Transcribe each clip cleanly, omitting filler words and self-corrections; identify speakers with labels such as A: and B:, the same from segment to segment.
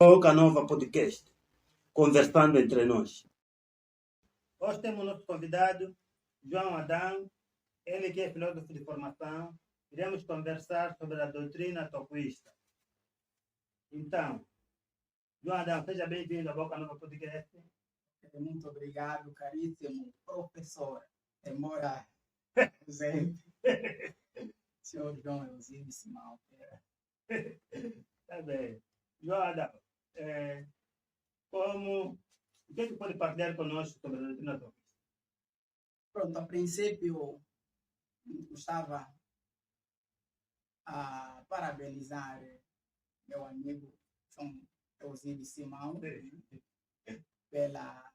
A: Boca Nova Podcast, conversando entre nós. Hoje temos nosso convidado, João Adão, ele que é filósofo de formação. Iremos conversar sobre a doutrina toquista. Então, João Adão, seja bem-vindo à Boca Nova Podcast.
B: Muito obrigado, caríssimo professor. Demora presente. Senhor João Eusíbio Simão.
A: Tá bem. João Adão, o que pode partilhar conosco sobre a doutrina toquista?
B: Pronto, a princípio, gostava a parabenizar meu amigo João Eusíbio Simão pela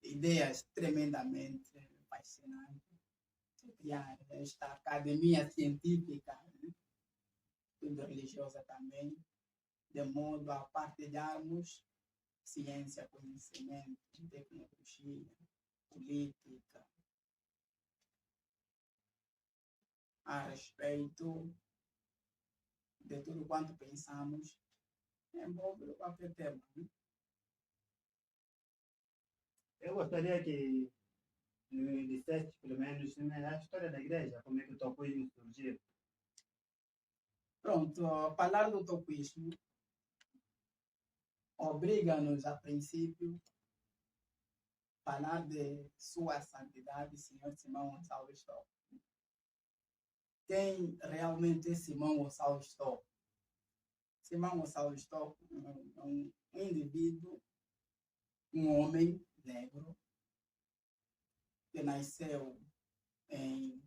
B: ideia tremendamente fascinante de criar esta academia científica, tudo religiosa também, de modo a partilharmos ciência, conhecimento, tecnologia, política, a respeito de tudo quanto pensamos, envolve qualquer tema.
A: Eu gostaria que me dissesse, pelo menos, a história da igreja, como é que o toquismo surgiu.
B: Pronto, falar do toquismo obriga-nos, a princípio, a falar de sua santidade, Senhor Simão Gonçalves Toco. Quem realmente é Simão Gonçalves Toco? Simão Gonçalves Toco é um indivíduo, um homem negro, que nasceu em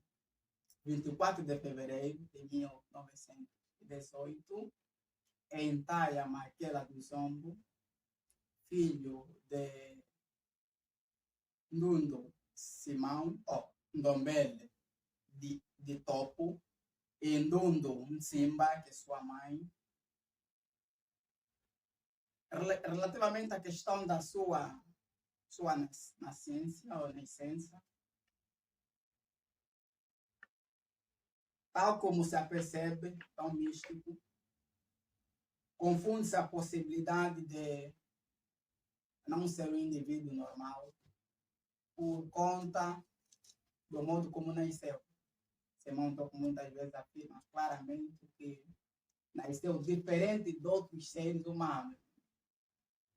B: 24 de fevereiro de 1918, em Taia Maquela do Zombo, filho de Nundo Simão, Ndombele de Topo, e Ndundo Nsimba, que é sua mãe. Relativamente à questão da sua nascença, tal como se apercebe, tão místico, confunde-se a possibilidade de não ser um indivíduo normal por conta do modo como nasceu. Simão Toco muitas vezes afirma claramente que nasceu diferente de outros seres humanos,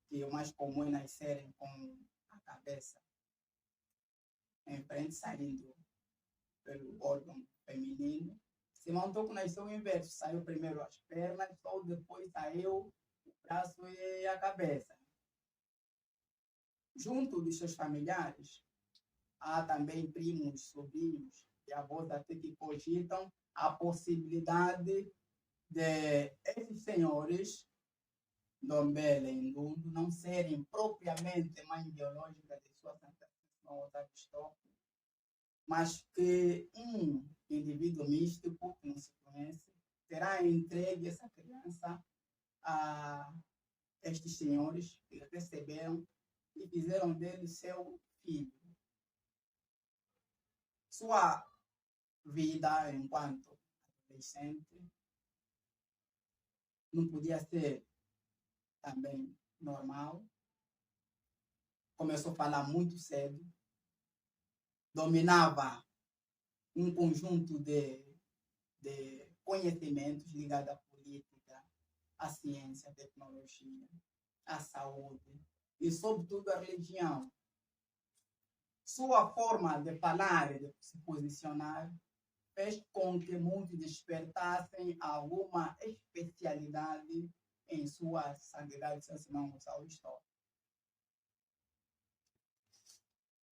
B: que o mais comum é nascerem com a cabeça em frente, saindo pelo órgão feminino. Simão Toco nasceu inverso, saiu primeiro as pernas, só depois saiu o braço e a cabeça. Junto dos seus familiares, há também primos, sobrinhos e avós até que cogitam a possibilidade de esses senhores, Ndombele e Ndundo, não serem propriamente mãe biológica de sua santificação Toco, mas que um indivíduo místico, que não se conhece, terá entregue essa criança a estes senhores que receberam e fizeram dele seu filho. Sua vida enquanto adolescente não podia ser também normal. Começou a falar muito cedo, dominava um conjunto de conhecimentos ligados à política, à ciência, à tecnologia, à saúde e, sobretudo, à religião. Sua forma de falar e de se posicionar fez com que muitos despertassem alguma especialidade em sua santidade, São Simão Gonçalves Toco.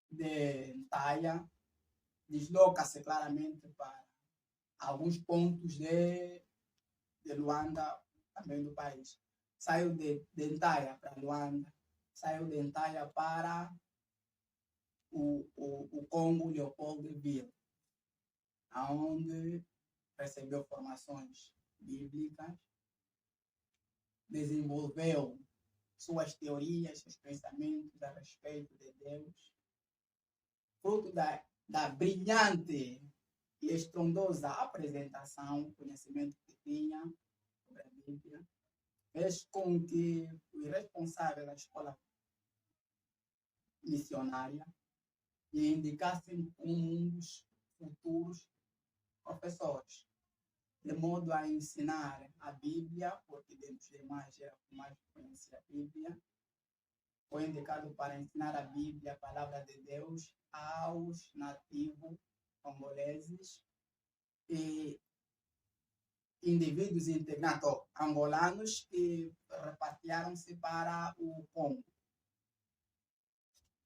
B: De Taia, desloca-se claramente para alguns pontos de Luanda, também do país. Saiu de Taia para Luanda, saiu de Taia para o Congo Leopoldville, onde recebeu formações bíblicas, desenvolveu suas teorias, seus pensamentos a respeito de Deus, fruto da brilhante e estrondosa apresentação, conhecimento que tinha sobre a Bíblia. fez com que os responsáveis da escola missionária lhe indicassem como um dos futuros professores, de modo a ensinar a Bíblia, porque dentre os demais era o que mais conhecia a Bíblia. Foi indicado para ensinar a Bíblia, a palavra de Deus, aos nativos congoleses e indivíduos integrados angolanos que repatriaram-se para o Congo.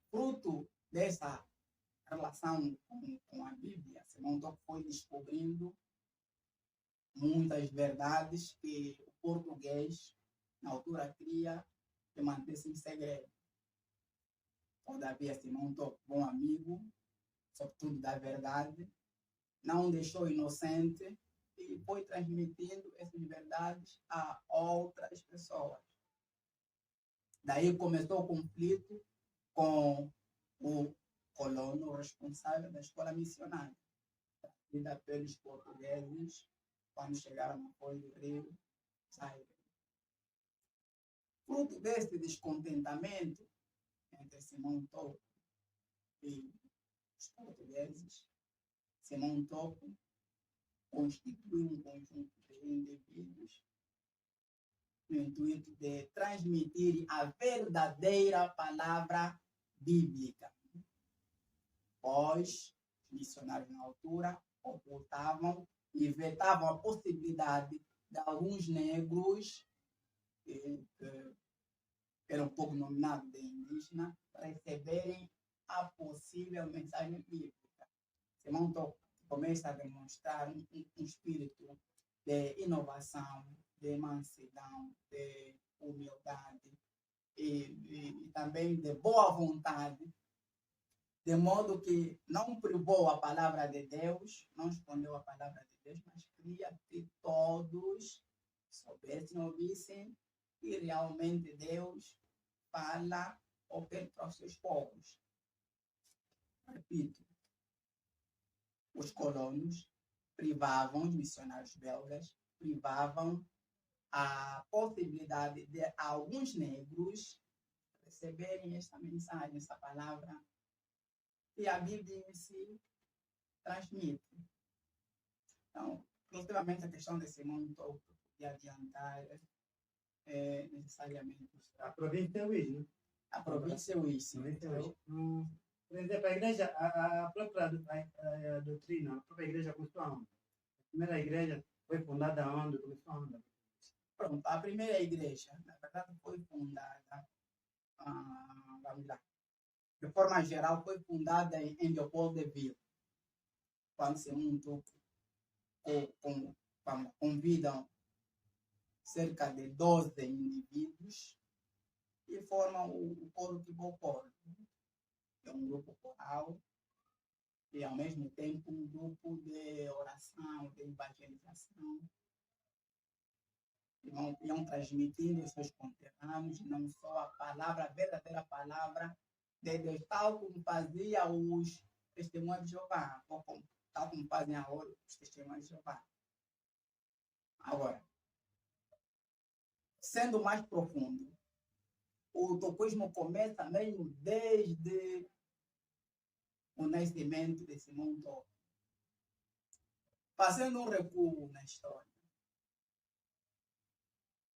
B: Fruto dessa relação com a Bíblia, Simão Toco foi descobrindo muitas verdades que o português, na altura, queria que mantesse em segredo. Todavia, Simão Toco, bom amigo, sobretudo da verdade, não deixou inocente e foi transmitindo essas verdades a outras pessoas. Daí começou o conflito com o colono responsável da escola missionária, trazida pelos portugueses quando chegaram na Foz do Rio, Zaire. Fruto deste descontentamento entre Simão Toco e os portugueses, Simão Toco constituiu um conjunto de indivíduos no intuito de transmitir a verdadeira palavra bíblica, pois os missionários na altura ocultavam e vetavam a possibilidade de alguns negros, que eram pouco nominados de indígena, receberem a possível mensagem bíblica. Simão Toco começa a demonstrar um espírito de inovação, de mansidão, de humildade e também de boa vontade, de modo que não privou a palavra de Deus, não escondeu a palavra de Deus, mas queria que todos soubessem, ouvissem que realmente Deus fala aos seus povos. Repito, os colonos privavam, os missionários belgas, privavam a possibilidade de alguns negros receberem esta mensagem, essa palavra que a Bíblia em si transmite. Então, relativamente à questão de Simão Toco, de adiantar necessariamente
A: a província é Luís, né?
B: a província é Luís.
A: Por exemplo, a igreja, a própria a doutrina, a própria igreja começou aonde? A primeira igreja foi fundada aonde? Começou aonde?
B: Pronto, a primeira igreja, na verdade, foi fundada, vamos lá, de forma geral, foi fundada em Leopoldville, quando Simão Toco convidam cerca de 12 indivíduos e formam o coro Kibokoro, que é um grupo coral e, ao mesmo tempo, um grupo de oração, de evangelização. Iam transmitindo os seus conterrâneos, não só a palavra, a verdadeira palavra de Deus, tal como fazia os testemunhos de Jeová, ou tal como fazem agora os testemunhos de Jeová. Agora, sendo mais profundo, o toquismo começa mesmo desde o nascimento de Simão Toco. Fazendo um recuo na história,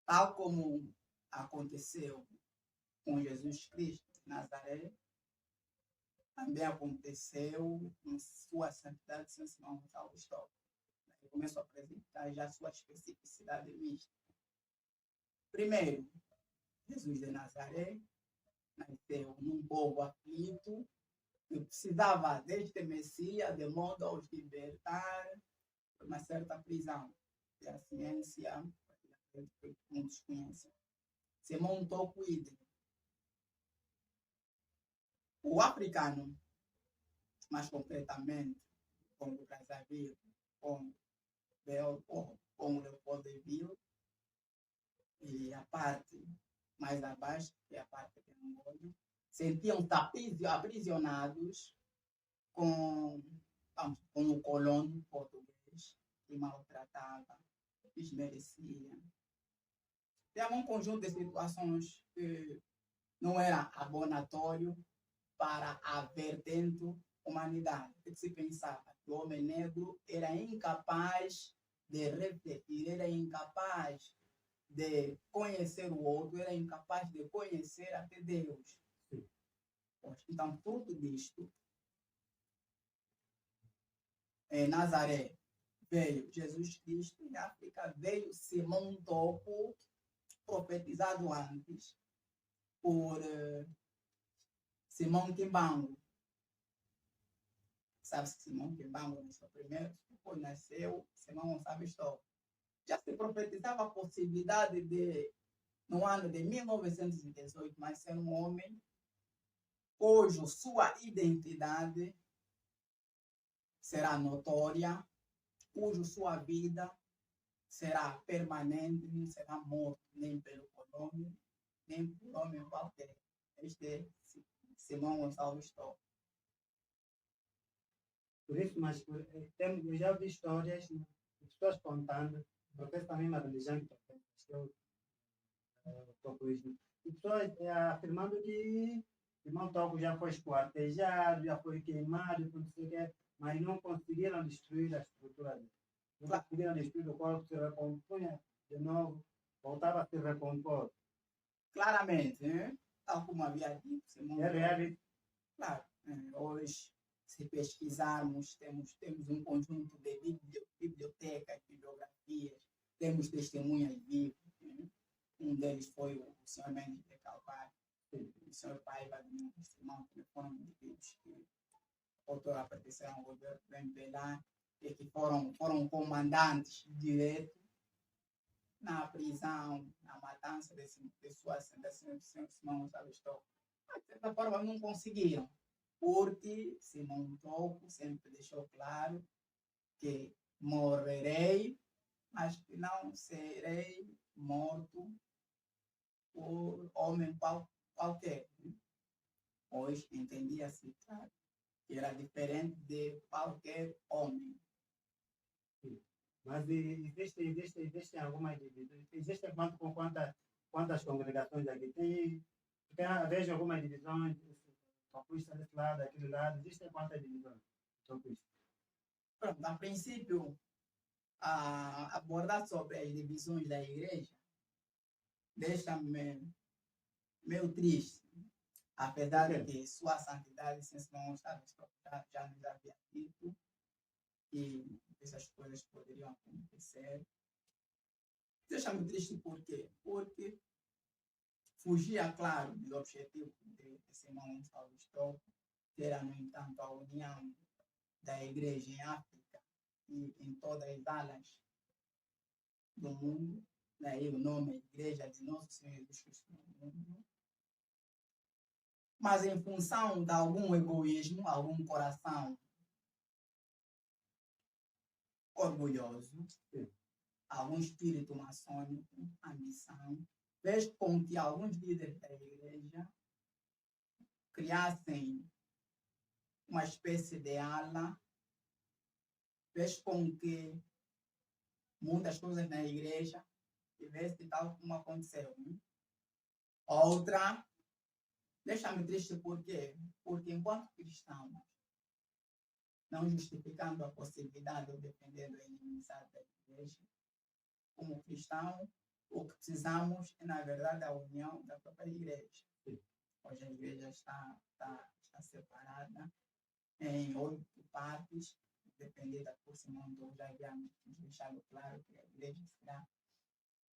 B: tal como aconteceu com Jesus Cristo de Nazaré, também aconteceu com sua santidade São Simão Gonçalves Toco. Ele começou a apresentar já sua especificidade mística. Primeiro, Jesus de Nazaré nasceu num povo aflito que precisava deste Messias de modo a os libertar de uma certa prisão. E a ciência, que muitos conhecem, Simão Toco idem. O africano, mais concretamente, com o Brazzaville, com o Leopoldville, e a parte mais abaixo, que é a parte de Angola, sentiam-se aprisionados com o colono português que maltratava, desmerecia. Tem um conjunto de situações que não era abonatório para a vertente humanidade. O que se pensava? Que o homem negro era incapaz de refletir, era incapaz de conhecer o outro, era incapaz de conhecer até Deus. Então, fruto disto, em Nazaré veio Jesus Cristo, em África veio Simão Topo, profetizado antes por Simão Kimbangu. Sabe-se que Simão Kimbangu nasceu primeiro, depois nasceu Simão Gonçalves Topo. Já se profetizava a possibilidade de, no ano de 1918, nascer um homem cuja sua identidade será notória, cuja sua vida será permanente, não será morto nem pelo colônia, nem por homem qualquer. Este é Simão Gonçalves Topo.
A: Por isso, mas eu já vi histórias de pessoas contando, porque essa mesma religião que profetizou o topoísmo, e pessoas afirmando que Simão Topo já foi esquartejado, já foi queimado, mas não conseguiram destruir a estrutura dele. Não conseguiram destruir o corpo, se recompunha de novo, voltava a se recompor.
B: Claramente, né? Tal como havia dito, Simão
A: É real.
B: Claro, hoje, se pesquisarmos, temos um conjunto de bibliotecas, bibliografias, temos testemunhas vivas. Né? Um deles foi o senhor Mendes de Calvário, o senhor Paiva de Simão, que foram indivíduos que outrora pertenceram ao governo do MPLA e que foram comandantes diretos na prisão, na matança de pessoas, de Simão Gonçalves Topo. De certa forma, não conseguiram, porque Simão Topo sempre deixou claro que morrerei, mas que não serei morto por homem qualquer. Hoje entendia-se que era diferente de qualquer homem.
A: Mas existem algumas divisões. Existem quantas congregações aqui? Vejo algumas divisões, topistas desse lado, daquele lado. Existem quantas divisões?
B: Pronto, a princípio, abordar sobre as divisões da igreja deixa-me meio triste, apesar de que sua santidade, sem Simão Gonçalves Topo, já nos havia dito que essas coisas poderiam acontecer. Deixa-me triste por quê? Porque fugia, claro, do objetivo de Simão Gonçalves Topo, que era, no entanto, a união da igreja em África e em todas as alas do mundo. Daí o nome Igreja de Nosso Senhor Jesus Cristo no mundo. Mas em função de algum egoísmo, algum coração orgulhoso, algum espírito maçônico, ambição, fez com que alguns líderes da igreja criassem uma espécie de ala, fez com que muitas coisas na igreja tivessem tal como aconteceu. Outra, deixa-me triste por quê? Porque enquanto cristãos, não justificando a possibilidade ou defendendo a inimizade da igreja, como cristão, o que precisamos é, na verdade, a união da própria igreja. Hoje a igreja está separada em 8 partes, dependida por Simão Topo, já havíamos deixado claro que a igreja será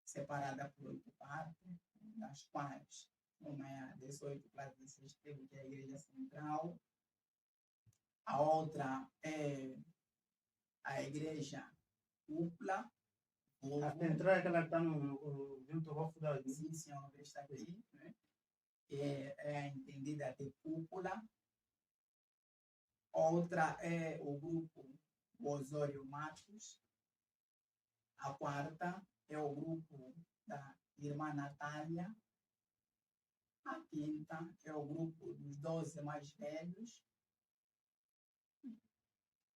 B: separada por 8 partes, das quais uma é a 18 para 16 tribos, que é a igreja central, a outra é a igreja cúpula.
A: A central é aquela que está junto ao Rofo da Igreja.
B: Sim, senhor, está aqui, né? É entendida de cúpula. Outra é o grupo Osório Matos. A quarta é o grupo da irmã Natália. A quinta é o grupo dos 12 mais velhos.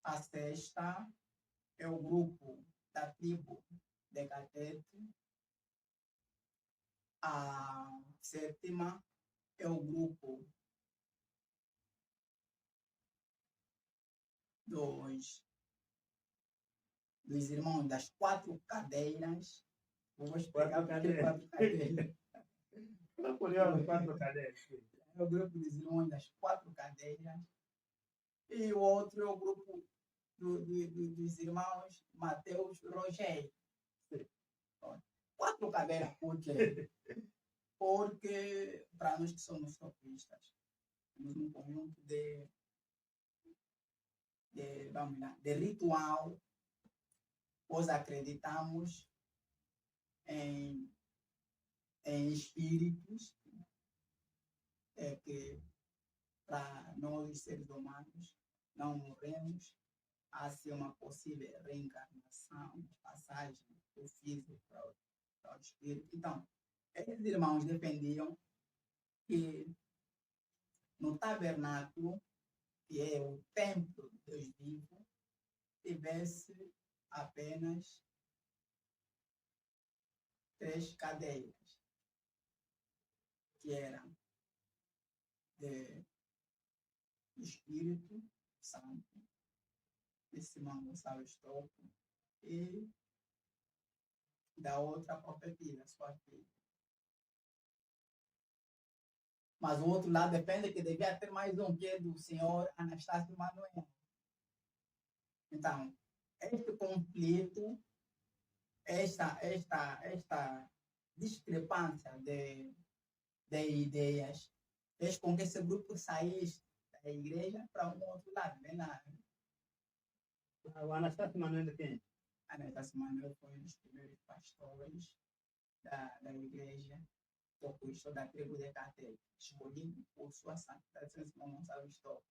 B: A sexta é o grupo da tribo de Catete. A sétima é o grupo dos irmãos das 4 cadeiras. Vou explicar o que é 4 cadeiras.
A: Estou curioso, 4 cadeiras.
B: É o grupo dos irmãos das 4 cadeiras. E o outro é o grupo dos irmãos Mateus Rogério. 4 cadeiras, por quê? Porque, para nós que somos topistas, temos um conjunto de ritual, pois acreditamos em espíritos, que para nós, seres humanos, não morremos, há sim uma possível reencarnação, passagem do físico para o espírito. Então, esses irmãos defendiam que no tabernáculo, que é o templo de Deus vivo, tivesse apenas 3 cadeiras, que eram do Espírito Santo, de Simão Gonçalves Toco, e da outra própria filha, sua filha. Mas o outro lado depende que devia ter mais um, que é do senhor Anastácio Manuel. Então, este conflito, esta discrepância de ideias, fez com que esse grupo saísse da igreja para um outro lado, bem lá.
A: O Anastácio Manuel de quem?
B: Anastácio Manuel foi um dos primeiros pastores da igreja, tocuista da tribo de Caté, escolhido por sua santidade São Simão Gonçalves Toco.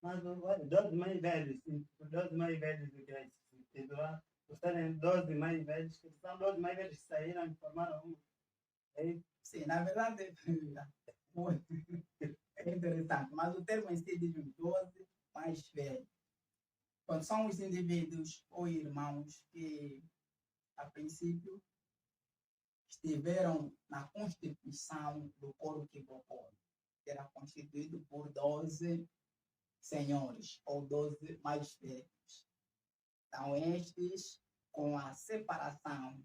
A: Mas 12 mais velhos, 12 mais velhos do que é isso lá, gostaram 12 mais velhos, que são 12 mais velhos que saíram e formaram um.
B: Sim, na verdade, é interessante, mas o termo em si diz 12 mais velhos. Quando são os indivíduos ou irmãos que, a princípio, estiveram na constituição do coro Quibocó, que era constituído por 12 senhores, ou 12 mais velhos. Então, estes, com a separação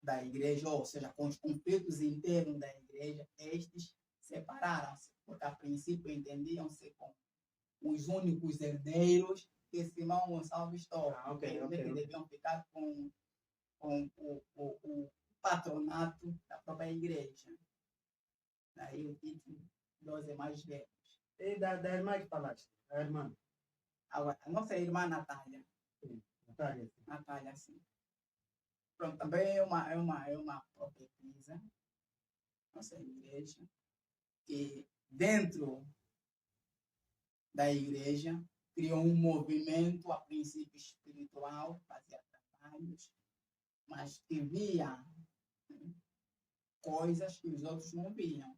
B: da igreja, ou seja, com os conflitos internos da igreja, estes separaram-se, porque a princípio entendiam-se como os únicos herdeiros de Simão Gonçalves Toco, que deviam ficar com o patronato da própria igreja. Daí o título 12 mais velhos.
A: E da irmã que falaste, a irmã?
B: Agora, a nossa irmã Natália.
A: Sim, Natália.
B: Natália, sim. Pronto, também é uma profetisa, nossa igreja, que dentro da igreja criou um movimento, a princípio espiritual, fazia trabalhos, mas que via coisas que os outros não viam.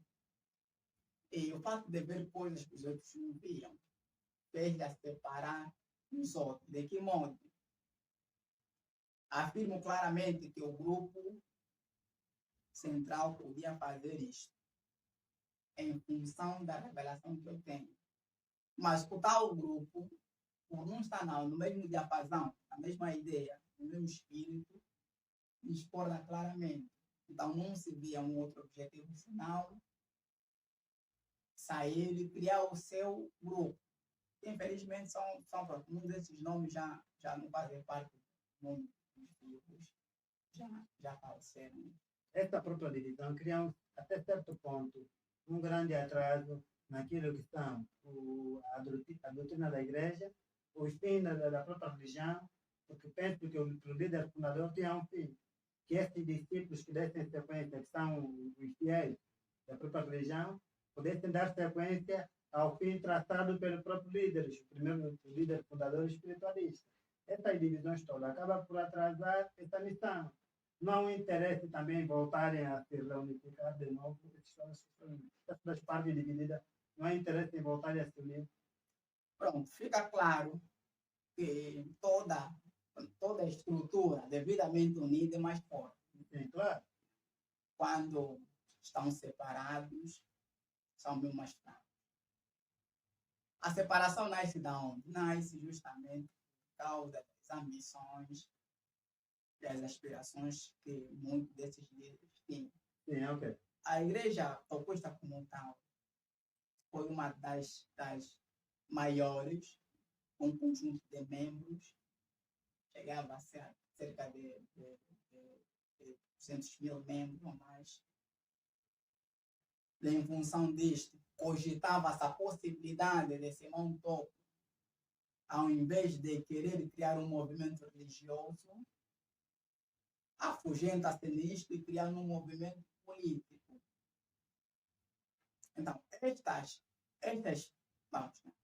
B: E o fato de ver coisas que os outros não viam fez a separar os outros. De que modo? Afirmo claramente que o grupo central podia fazer isto em função da revelação que eu tenho. Mas o tal grupo, por não estar no mesmo diapasão, a mesma ideia, o mesmo espírito, discorda claramente. Então não se via um outro objetivo senão sair e criar o seu grupo. Infelizmente são um desses nomes já não fazem parte do mundo dos vivos, já faleceram.
A: Esta própria divisão cria, até certo ponto, um grande atraso naquilo que são a doutrina da igreja, os fins da própria religião, porque penso que o líder fundador tinha um fim, que esses discípulos que dessem sequência, que são os fiéis da própria religião, pudessem dar sequência ao fim traçado pelo próprio líder, o primeiro líder fundador espiritualista. Essas divisões todas acabam por atrasar essa missão. Não interessa também voltarem a se reunificar de novo, essas partes divididas, não há interesse em voltarem a se unir.
B: Pronto, fica claro que toda a estrutura devidamente unida é mais forte.
A: Sim, claro.
B: quando estão separados, são bem mais fracos. A separação nasce de onde? Nasce justamente por causa das ambições, das aspirações que muitos desses líderes tinham.
A: Sim, ok.
B: A igreja proposta como tal foi uma das maiores, com um conjunto de membros, chegava a ser cerca de 200 mil membros ou mais. Em função disto, cogitava-se a possibilidade de Simão Topo, ao invés de querer criar um movimento religioso, afugenta-se nisto e criar um movimento político. Então,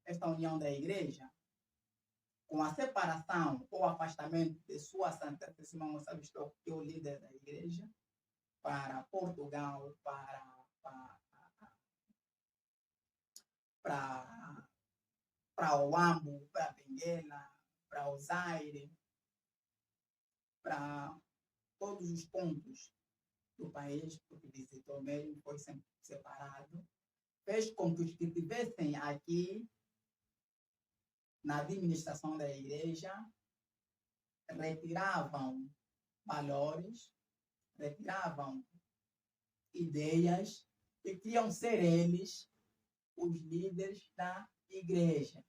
B: esta união da igreja, com a separação ou afastamento de sua santidade Simão Gonçalves Topo, que é o líder da igreja, para Portugal, para Oambo, para Benguela, para o Zaire, para todos os pontos do país, porque visitou mesmo, foi sempre separado, fez com que os que estivessem aqui na administração da igreja retiravam valores, retiravam ideias e queriam ser eles os líderes da igreja.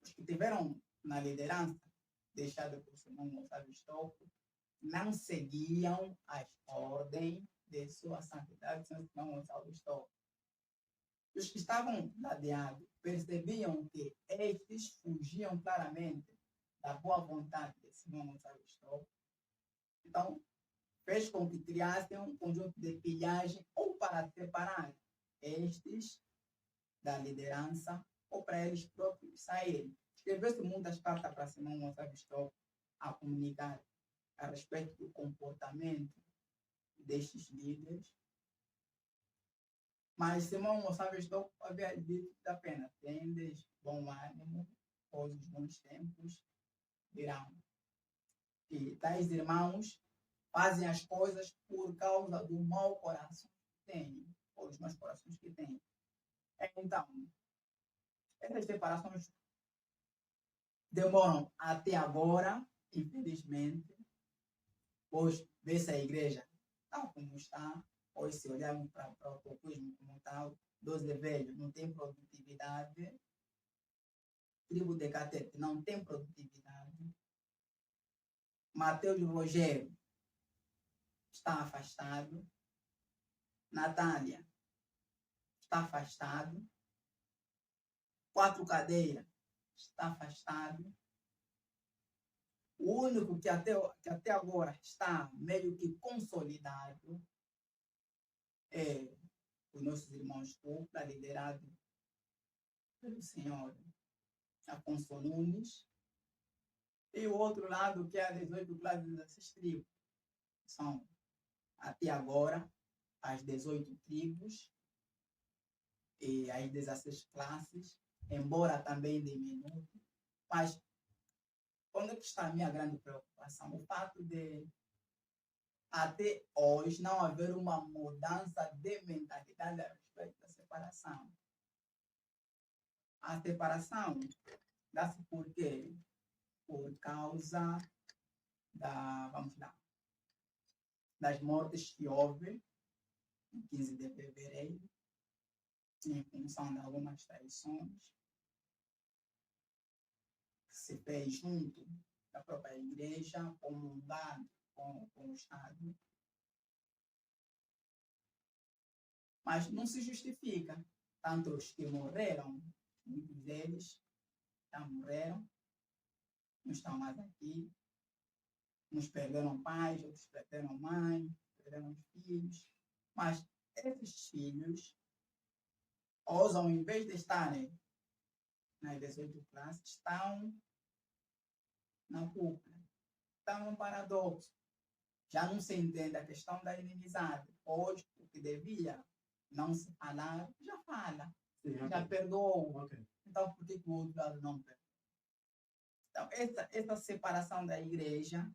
B: Os que tiveram na liderança, deixado por Simão Gonçalves Topo, não seguiam as ordens de sua santidade Simão Gonçalves Topo. Os que estavam ladeados percebiam que estes fugiam claramente da boa vontade de Simão Gonçalves Topo. Então, fez com que criassem um conjunto de pilhagem ou para separar estes da liderança ou para eles próprios saírem. Escreveu-se muitas cartas para Simão Gonçalves Topo a comunicar a respeito do comportamento destes líderes. Mas Simão Gonçalves Topo havia dito apenas: tendes bom ânimo, pois os bons tempos virão. E tais irmãos fazem as coisas por causa do mau coração que têm, ou dos maus corações que têm. Então, essas separações demoram até agora, infelizmente, pois vê-se a igreja tal como está, hoje se olharmos para o populismo como tal, 12 velhos não tem produtividade, tribo de Catete não tem produtividade, Mateus e Rogério está afastado, Natália está afastado, Quatro Cadeiras está afastado. O único que até agora está meio que consolidado é os nossos irmãos Cupla, liderado pelo senhor Afonso Nunes, e o outro lado que é as 18 classes das tribos. São, até agora, as 18 tribos e as 16 classes, embora também diminua, mas onde está a minha grande preocupação? O fato de até hoje não haver uma mudança de mentalidade a respeito da separação. A separação dá-se por quê? Por causa das mortes que houve em 15 de fevereiro, em função de algumas traições que se fez junto da própria igreja, comungado com o Estado. Mas não se justifica. Tanto os que morreram, muitos deles já morreram, não estão mais aqui. Uns perderam pais, outros perderam mãe, perderam filhos. Mas esses filhos, ao invés de estarem nas 18 classes, estão na cúpula. Estão num paradoxo. Já não se entende a questão da inimizade. Hoje, o que devia não se falar, já fala.
A: Sim, okay.
B: Já perdoou.
A: Okay.
B: Então, por que o outro lado não perdoa? Então, essa separação da igreja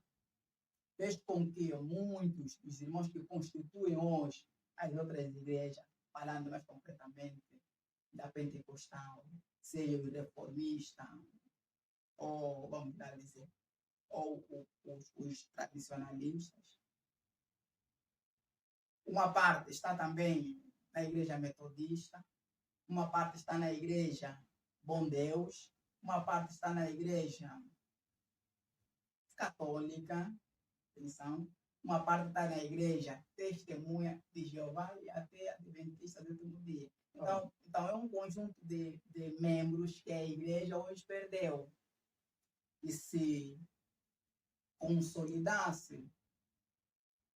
B: fez com que muitos dos irmãos que constituem hoje as outras igrejas, falando mais concretamente da pentecostal, seja o reformista, ou, vamos lá dizer, ou os tradicionalistas. Uma parte está também na igreja metodista, uma parte está na igreja Bom Deus, uma parte está na igreja católica, atenção, uma parte está na igreja Testemunha de Jeová e até Adventista do Último Dia. Então é um conjunto de membros que a igreja hoje perdeu. E se consolidasse,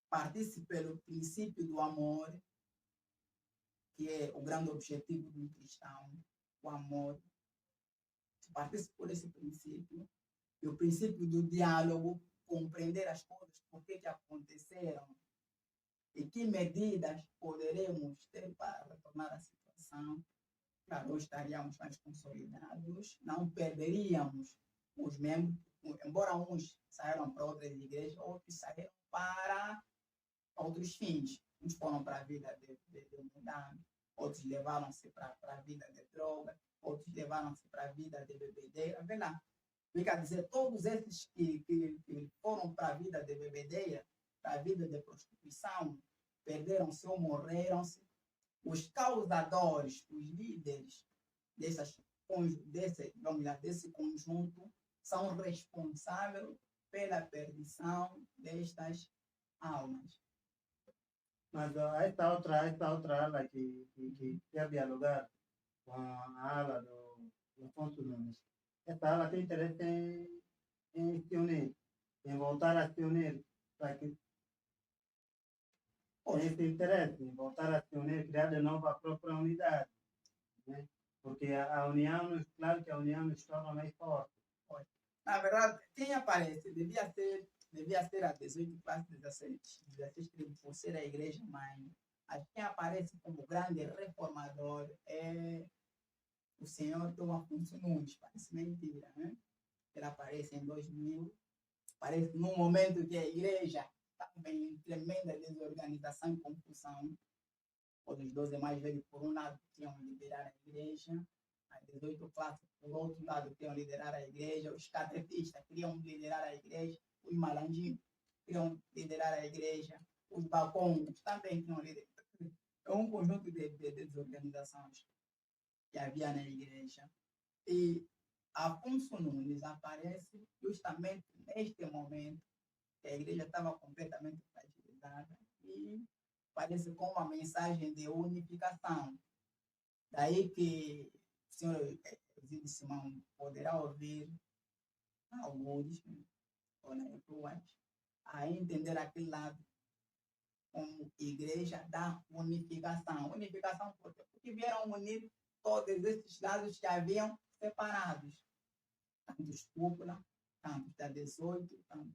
B: partisse pelo princípio do amor, que é o grande objetivo do cristão, o amor, se partisse por esse princípio, e o princípio do diálogo, compreender as coisas, por que aconteceram, e que medidas poderemos ter para retornar à situação, claro, hoje estaríamos mais consolidados, não perderíamos os membros, embora uns saíram para outras igrejas, outros saíram para outros fins. Uns foram para a vida de mudar, outros levaram-se para a vida de droga, outros levaram-se para a vida de bebedeira. Vê lá, fica a dizer, todos esses que foram para a vida de bebedeira, para a vida de prostituição, perderam-se ou morreram-se. Os causadores, os líderes desse conjunto, são responsáveis pela perdição destas almas.
A: Mas esta outra ala que quer dialogar com a ala do Afonso Nunes, esta ala tem interesse em se unir, em voltar a se unir, para que tem esse interesse em voltar a se unir, criar de novo a própria unidade, né? Porque a união, claro que a união nos torna mais forte.
B: Na verdade, quem aparece devia ser a 18 classes 16 tribos, por ser a igreja mãe. Quem aparece como grande reformador é o senhor Dom Afonso Nunes. Parece mentira, né? Ele aparece em 2000, aparece num momento que a igreja estava em tremenda desorganização e confusão. Os 12 mais velhos, por um lado, tinham liderar a igreja, as 18 classes, por outro lado, queriam liderar a igreja, os catequistas queriam liderar a igreja, os malanjinhos queriam liderar a igreja, os bacongos também queriam liderar. É um conjunto de desorganizações que havia na igreja. E Afonso Nunes aparece justamente neste momento que a igreja estava completamente fragilizada e aparece com uma mensagem de unificação. Daí que o senhor Zildo Simão poderá ouvir alguns, ou na influência, a entender aquele lado como igreja da unificação. Unificação porque vieram unir todos esses lados que haviam separados, tanto os cúpula, tanto da 18, tanto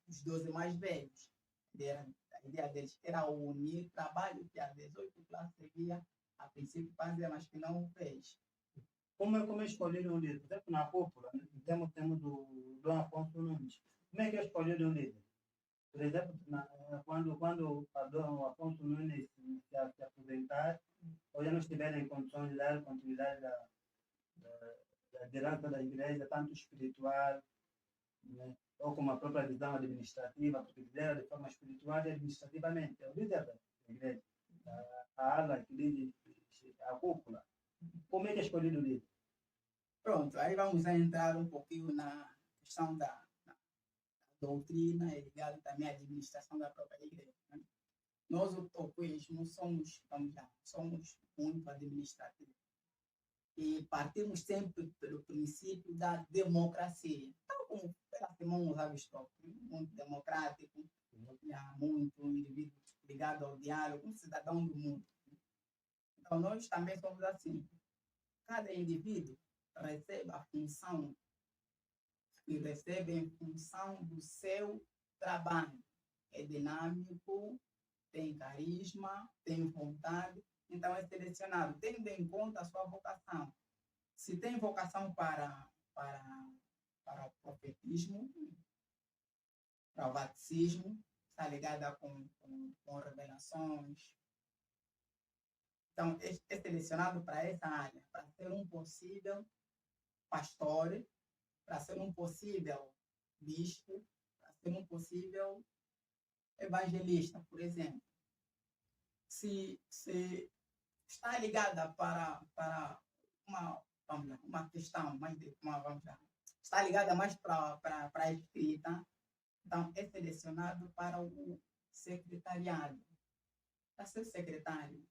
B: dos 12 mais velhos. A ideia deles era unir trabalho que a 18 classes seguia a princípio fazer, mas que não fez.
A: Como é escolhido um líder? Por exemplo, na cúpula, né? Temos do Dom Afonso Nunes. Como é que é escolhido um líder? Por exemplo, quando o Afonso Nunes se aposentar, ou já não estiver em condições de dar continuidade da liderança da igreja, tanto espiritual, né? Ou com a própria visão administrativa, porque lidera de forma espiritual e administrativamente. É o líder da igreja, a ala que dirige a cúpula. Como é que é escolhido o líder?
B: Pronto, aí vamos entrar um pouquinho na questão da doutrina e ligado também à administração da própria igreja. Né? Nós, os toquismos, somos muito administrativos. E partimos sempre pelo princípio da democracia. Tal como Simão Aristóteles, muito democrático, muito indivíduo ligado ao diálogo, um cidadão do mundo. Então, nós também somos assim. Cada indivíduo recebe a função que recebe em função do seu trabalho. É dinâmico, tem carisma, tem vontade, então é selecionado, tendo em conta a sua vocação. Se tem vocação para o profetismo, para o vaticismo, está ligada com revelações. Então, é selecionado para essa área, para ser um possível pastor, para ser um possível bispo, para ser um possível evangelista, por exemplo. Se está ligada para uma questão, está ligada mais para a escrita, então é selecionado para o secretariado, para ser secretário,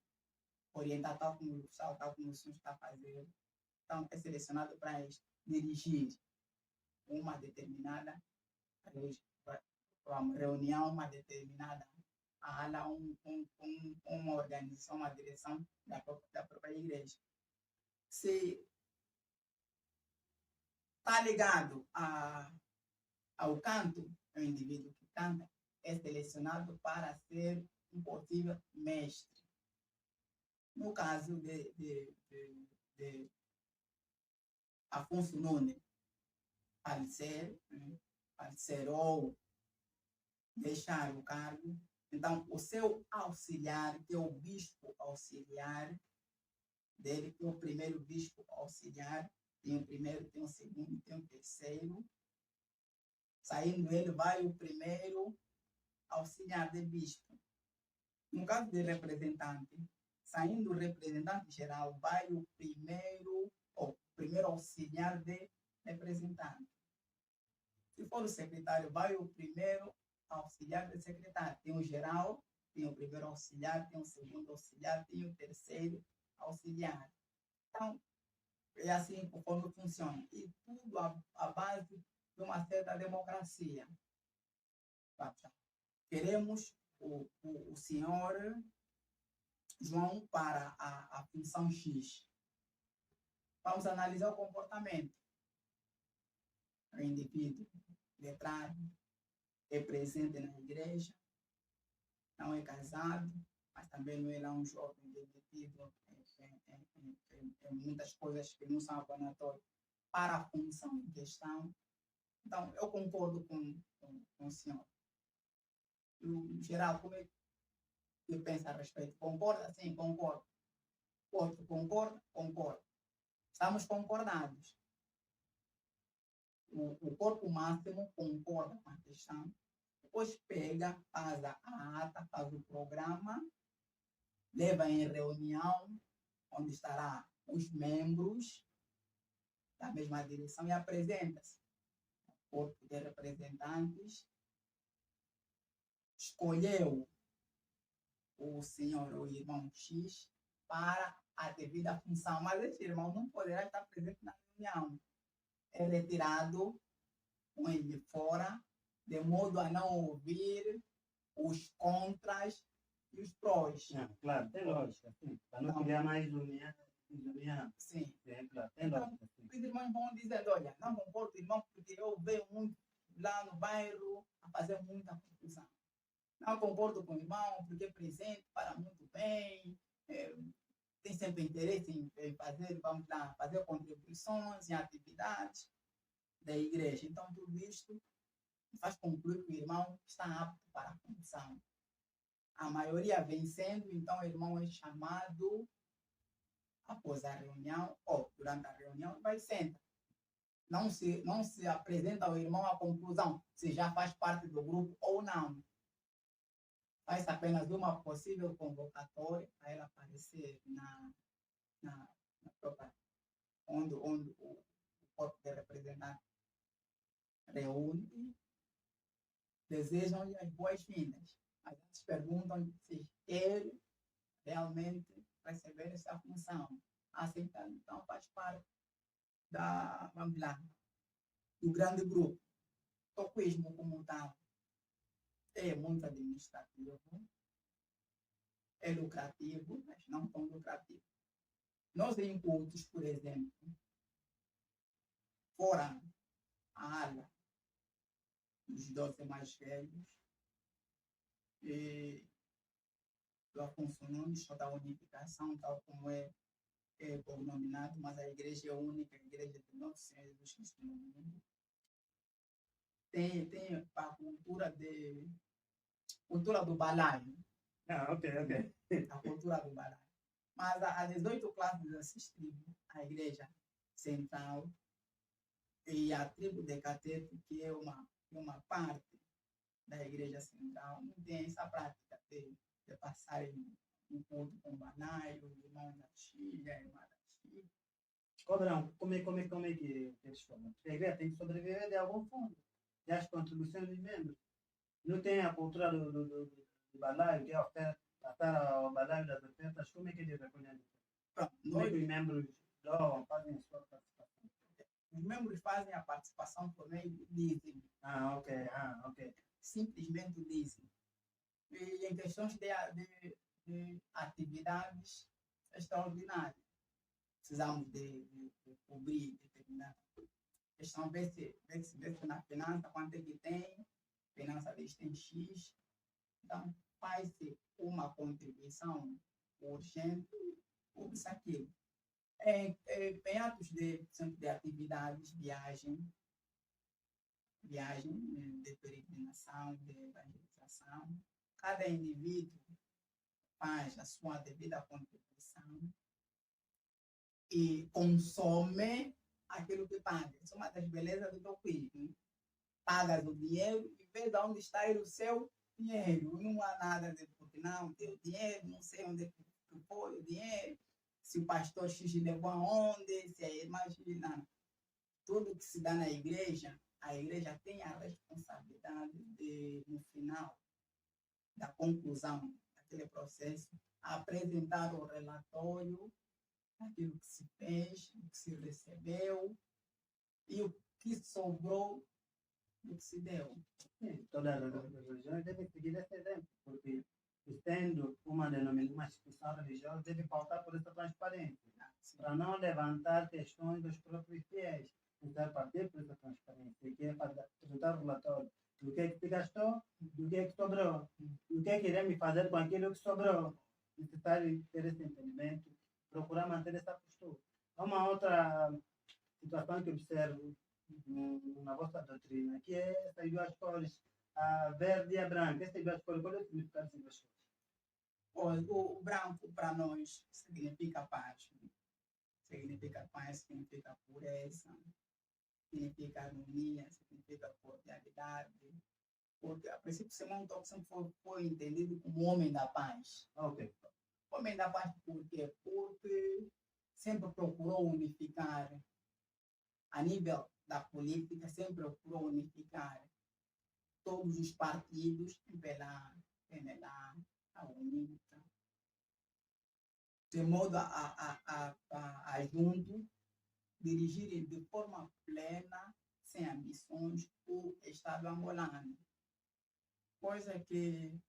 B: orientar tal como o senhor está fazendo. Então é selecionado para dirigir uma determinada reunião, uma determinada ala, uma organização, uma direção da própria igreja. Se está ligado ao canto, o indivíduo que canta é selecionado para ser um possível mestre. No caso de Afonso Nunes, falecer ou deixar o cargo, então o seu auxiliar, que é o bispo auxiliar dele, que é o primeiro bispo auxiliar, tem o primeiro, tem o segundo, tem o terceiro. Saindo ele, vai o primeiro auxiliar de bispo. No caso de representante, saindo o representante geral, vai o primeiro auxiliar de representante. Se for o secretário, vai o primeiro auxiliar de secretário. Tem o geral, tem o primeiro auxiliar, tem o segundo auxiliar, tem o terceiro auxiliar. Então, é assim como funciona. E tudo à base de uma certa democracia. Queremos o senhor João para a função X. Vamos analisar o comportamento. O indivíduo letrado, é presente na igreja, não é casado, mas também não é lá um jovem demitido em muitas coisas que não são abonatórias para a função em questão. Então, eu concordo com o senhor. No geral, como é que eu penso a respeito? Concorda? Sim, concordo. Outro concorda? Concordo. Estamos concordados. O corpo máximo concorda com a questão. Depois pega, faz a ata, faz o programa, leva em reunião, onde estará os membros da mesma direção e apresenta-se. O corpo de representantes escolheu o senhor ou irmão X para a devida função, mas esse irmão não poderá estar presente na reunião. É retirado com ele fora, de modo a não ouvir os contras e os prós.
A: Claro, tem lógica, sim. Para não criar mais união.
B: Sim.
A: É, claro, tem
B: Então,
A: lógica, sim.
B: os irmãos vão dizendo, olha, não concordo, irmão, porque eu vejo muito lá no bairro a fazer muita confusão. Não concordo com o irmão, porque é presente, para muito bem, tem sempre interesse em fazer, vamos lá, fazer contribuições em atividades da igreja. Então, tudo isto faz concluir que o irmão está apto para a função. A maioria vencendo, então o irmão é chamado após a reunião, ou durante a reunião, vai sentar. Não se apresenta ao irmão a conclusão se já faz parte do grupo ou não. Faz apenas uma possível convocatória para ele aparecer na própria, onde o corpo de representante reúne, desejam-lhe as boas-vindas. Mas eles perguntam se quer realmente receber essa função. Aceitando, então faz parte vamos lá, do grande grupo. O toquismo como tal é muito administrativo, é lucrativo, mas não tão lucrativo. Nós em cultos, por exemplo, fora a ala dos 12 mais velhos, e do Afonso Nunes, da unificação, tal como é nominado, mas a igreja é única, a igreja de nosso Senhor Jesus Cristo no mundo. tem a cultura do balaio.
A: Ah, ok.
B: A cultura do balaio. Mas há 18 classes assistidas à igreja central e a tribo de Catete, que é uma parte da igreja central, não tem essa prática de passar um culto com balaio, irmão da Chile, irmã da Chile.
A: Cobrão, como é que eles formam? Porque a igreja tem que sobreviver de algum fundo, das contribuições dos membros. Não tem a cultura do balaio, que é a oferta, passar ao balaio das ofertas, como é que eles recolhem? Como é que os membros doam, fazem a sua participação?
B: Os membros fazem a participação por meio do dízimo.
A: Ah, ok.
B: Simplesmente o dízimo. E em questões de atividades extraordinárias, precisamos de cobrir determinada questão, ver se na finança quanto é que tem, finança diz tem X, então faz-se uma contribuição urgente, usa aquilo. Em atos de atividades, viagem de peregrinação, de evangelização, cada indivíduo faz a sua devida contribuição e consome aquilo que paga. Isso é uma das belezas do toquismo. Pagas o dinheiro e vês onde está o seu dinheiro. Não há nada de porque não, teu dinheiro, não sei onde foi o dinheiro, se o pastor X levou aonde, se a irmã X não. Tudo que se dá na igreja, a igreja tem a responsabilidade de, no final da conclusão daquele processo, apresentar o relatório daquilo que se fez, o que se recebeu e o que sobrou do que se deu.
A: Sim, todas as religiões devem seguir esse exemplo, porque sendo uma instituição religiosa, deve pautar por essa transparência, para não levantar questões dos próprios fiéis, tentar partir por essa transparência, que é para apresentar o relatório do que se gastou, do que sobrou, do que queremos fazer com aquilo que sobrou. Necessário ter esse entendimento, procurar manter essa postura. Há uma outra situação que observo na vossa doutrina, que é essas duas cores, a verde e a branca. Essas duas cores, qual é o significado dessas cores?
B: O branco para nós significa paz, significa pureza, significa harmonia, significa cordialidade. Porque a princípio Simão Toque sempre foi entendido como homem da paz.
A: Ok.
B: Homem da paz por quê? Porque sempre procurou unificar, a nível da política, sempre procurou unificar todos os partidos, pela a UNITA, de modo a junto dirigirem de forma plena, sem ambições, o Estado angolano. Coisa que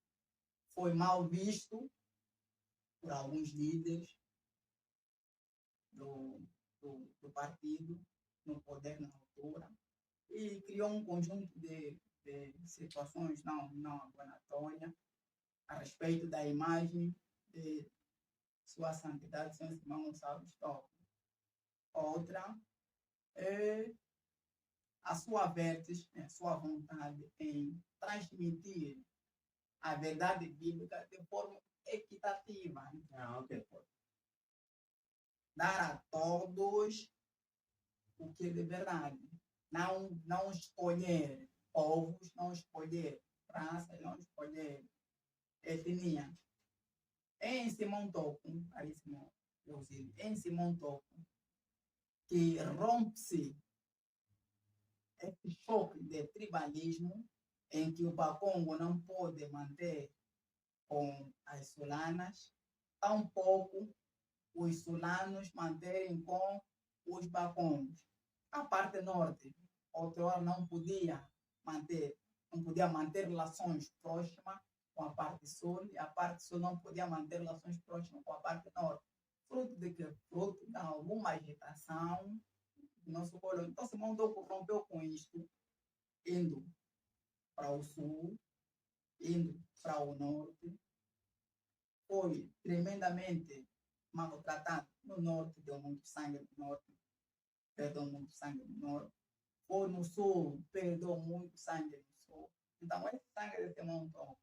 B: foi mal visto por alguns líderes do partido no poder na altura e criou um conjunto de situações não abonatórias a respeito da imagem de Sua Santidade São Simão Gonçalves Toque. Outra é a sua vértice, a sua vontade em transmitir a verdade bíblica de forma equitativa.
A: Ok.
B: Dar a todos o que é de verdade. Não escolher povos, não escolher raças, não escolher etnia. Em Simão Toco, caríssimo Leozílio, em Simão Toco, que rompe-se esse choque de tribalismo em que o Bakongo não pode manter com as sulanas, tampouco os sulanos manterem com os Bakongos. A parte norte, outrora não podia manter relações próximas com a parte sul, e a parte sul não podia manter relações próximas com a parte norte. Fruto de alguma agitação do nosso colônia. Então, Simão Toco rompeu com isto, indo para o sul, indo para o norte, foi tremendamente maltratado no norte, deu muito sangue no norte, perdão, muito sangue no norte, foi no sul, perdeu muito sangue no sul. Então, esse sangue desse montão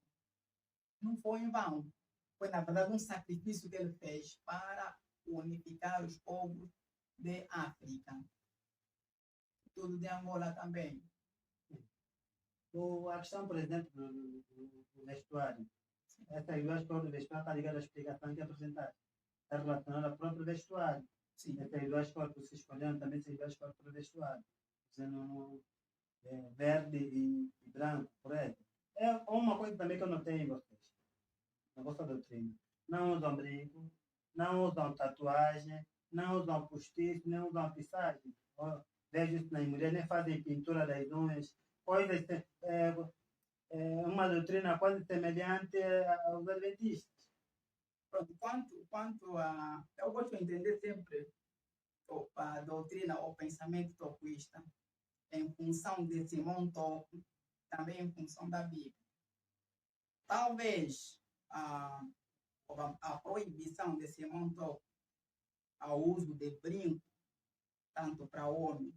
B: não foi em vão. Foi, na verdade, um sacrifício que ele fez para unificar os povos de África. Tudo de Angola também.
A: A questão, por exemplo, do vestuário. Essas duas cores do vestuário está ligada à explicação que apresentaste. Está relacionada ao próprio vestuário.
B: Sim.
A: Essas duas cores que vocês escolheram também são duas cores para o vestuário. Dizendo verde e branco, correto? É uma coisa também que eu notei em vocês, na vossa doutrina. Não usam brinco, não usam tatuagem, não usam postiço, nem usam tissagem. Vejo isso nas mulheres, nem fazem pintura das unhas. Coisas, uma doutrina quase semelhante aos adventistas.
B: Quanto a... Eu gosto de entender sempre a doutrina ou pensamento toquista em função de Simão Toque, também em função da Bíblia. Talvez a proibição de Simão Toque ao uso de brinco, tanto para homem,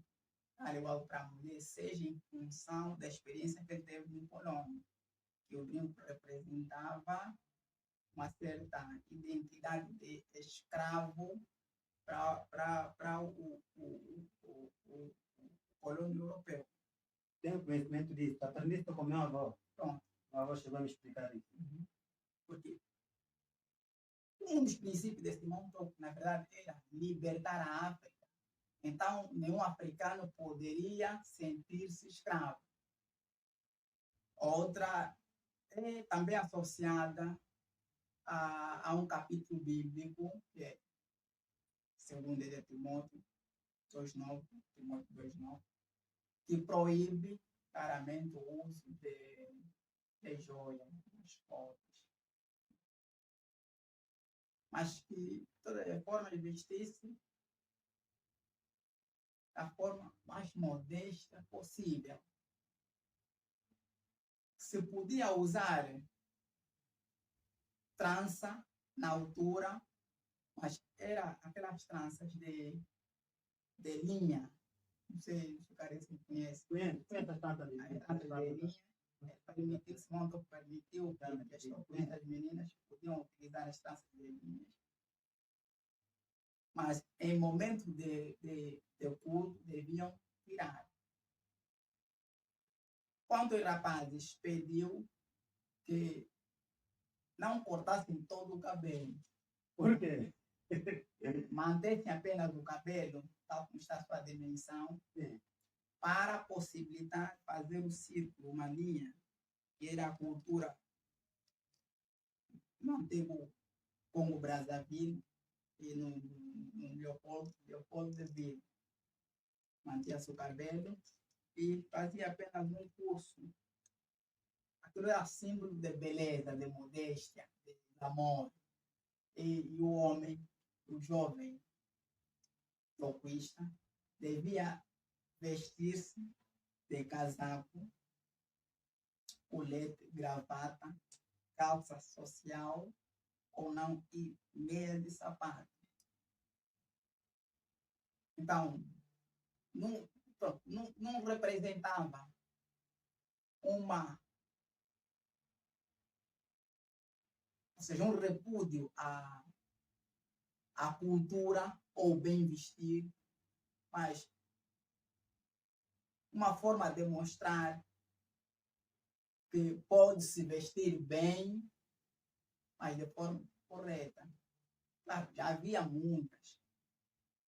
B: al igual para mulher, seja em função da experiência que ele teve em Polônia, que o brinco representava uma certa identidade de escravo para o colônia europeu.
A: Tenho conhecimento disso. Aprendi isso com meu avô.
B: Pronto.
A: Meu avô chegou a me explicar isso.
B: Porque um dos princípios desse mundo, na verdade, era libertar a África. Então, nenhum africano poderia sentir-se escravo. Outra é também associada a um capítulo bíblico, que é 2 Timóteo 2,9, Timóteo 2,9, que proíbe claramente o uso de joias nas fotos. Mas que de todas as formas vestir-se da forma mais modesta possível. Se podia usar trança na altura, mas era aquelas tranças de linha. Não sei se o cara se conhece.
A: Conhece a trança de
B: linha. Permitiu que as meninas podiam utilizar as tranças de linha. Mas em momento de culto deviam tirar. Quando os rapazes pediu que não cortassem todo o cabelo.
A: Por quê?
B: Mantessem apenas o cabelo, tal como está a sua dimensão, para possibilitar fazer o círculo, uma linha, que era a cultura no antigo Congo Brazzaville e no Leopoldo de Ville. Mantinha seu cabelo e fazia apenas um curso. Aquilo era símbolo de beleza, de modéstia, de amor. E o homem, o jovem toquista, devia vestir-se de casaco, colete, gravata, calça social ou não, e meia de sapato. Então, não representava ou seja, um repúdio à cultura ou bem vestir, mas uma forma de mostrar que pode se vestir bem, mas de forma correta. Claro, já havia muitas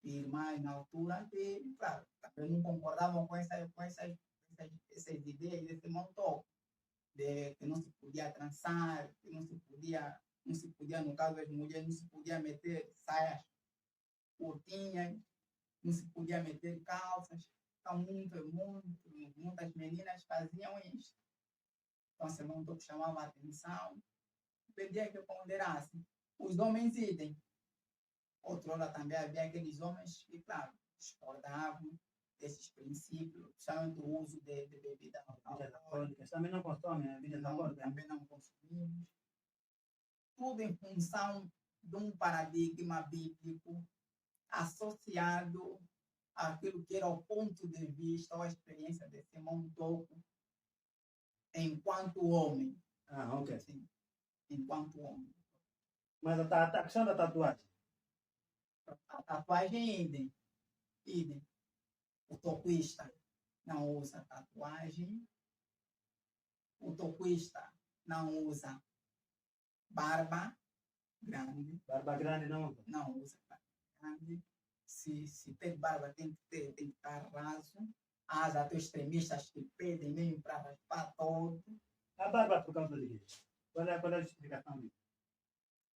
B: irmãs na altura que, claro, também não concordavam com essas ideias desse montão, de que não se podia trançar, que não se podia, no caso das mulheres, não se podia meter saias curtinhas, não se podia meter calças. Então, muitas meninas faziam isso. Então, se não chamava a atenção, pedia que ponderassem. Os homens idem. Outrora também havia aqueles homens que, claro, discordavam desses princípios, principalmente o uso de bebida alcoólica.
A: Também não consomem a bebida alcoólica?
B: Também não consumimos. Tudo em função de um paradigma bíblico associado aquilo que era o ponto de vista ou a experiência de Simão Toco enquanto homem.
A: Ok.
B: Sim, enquanto homem.
A: Mas a questão da tatuagem.
B: A tatuagem é idem. O toquista não usa tatuagem. O toquista não usa barba grande.
A: Barba grande não.
B: Não usa barba grande. Se tem barba, tem que estar raso. Há até extremistas que pedem mesmo para raspar todo.
A: A barba por causa de quê? Qual é a justificação disso?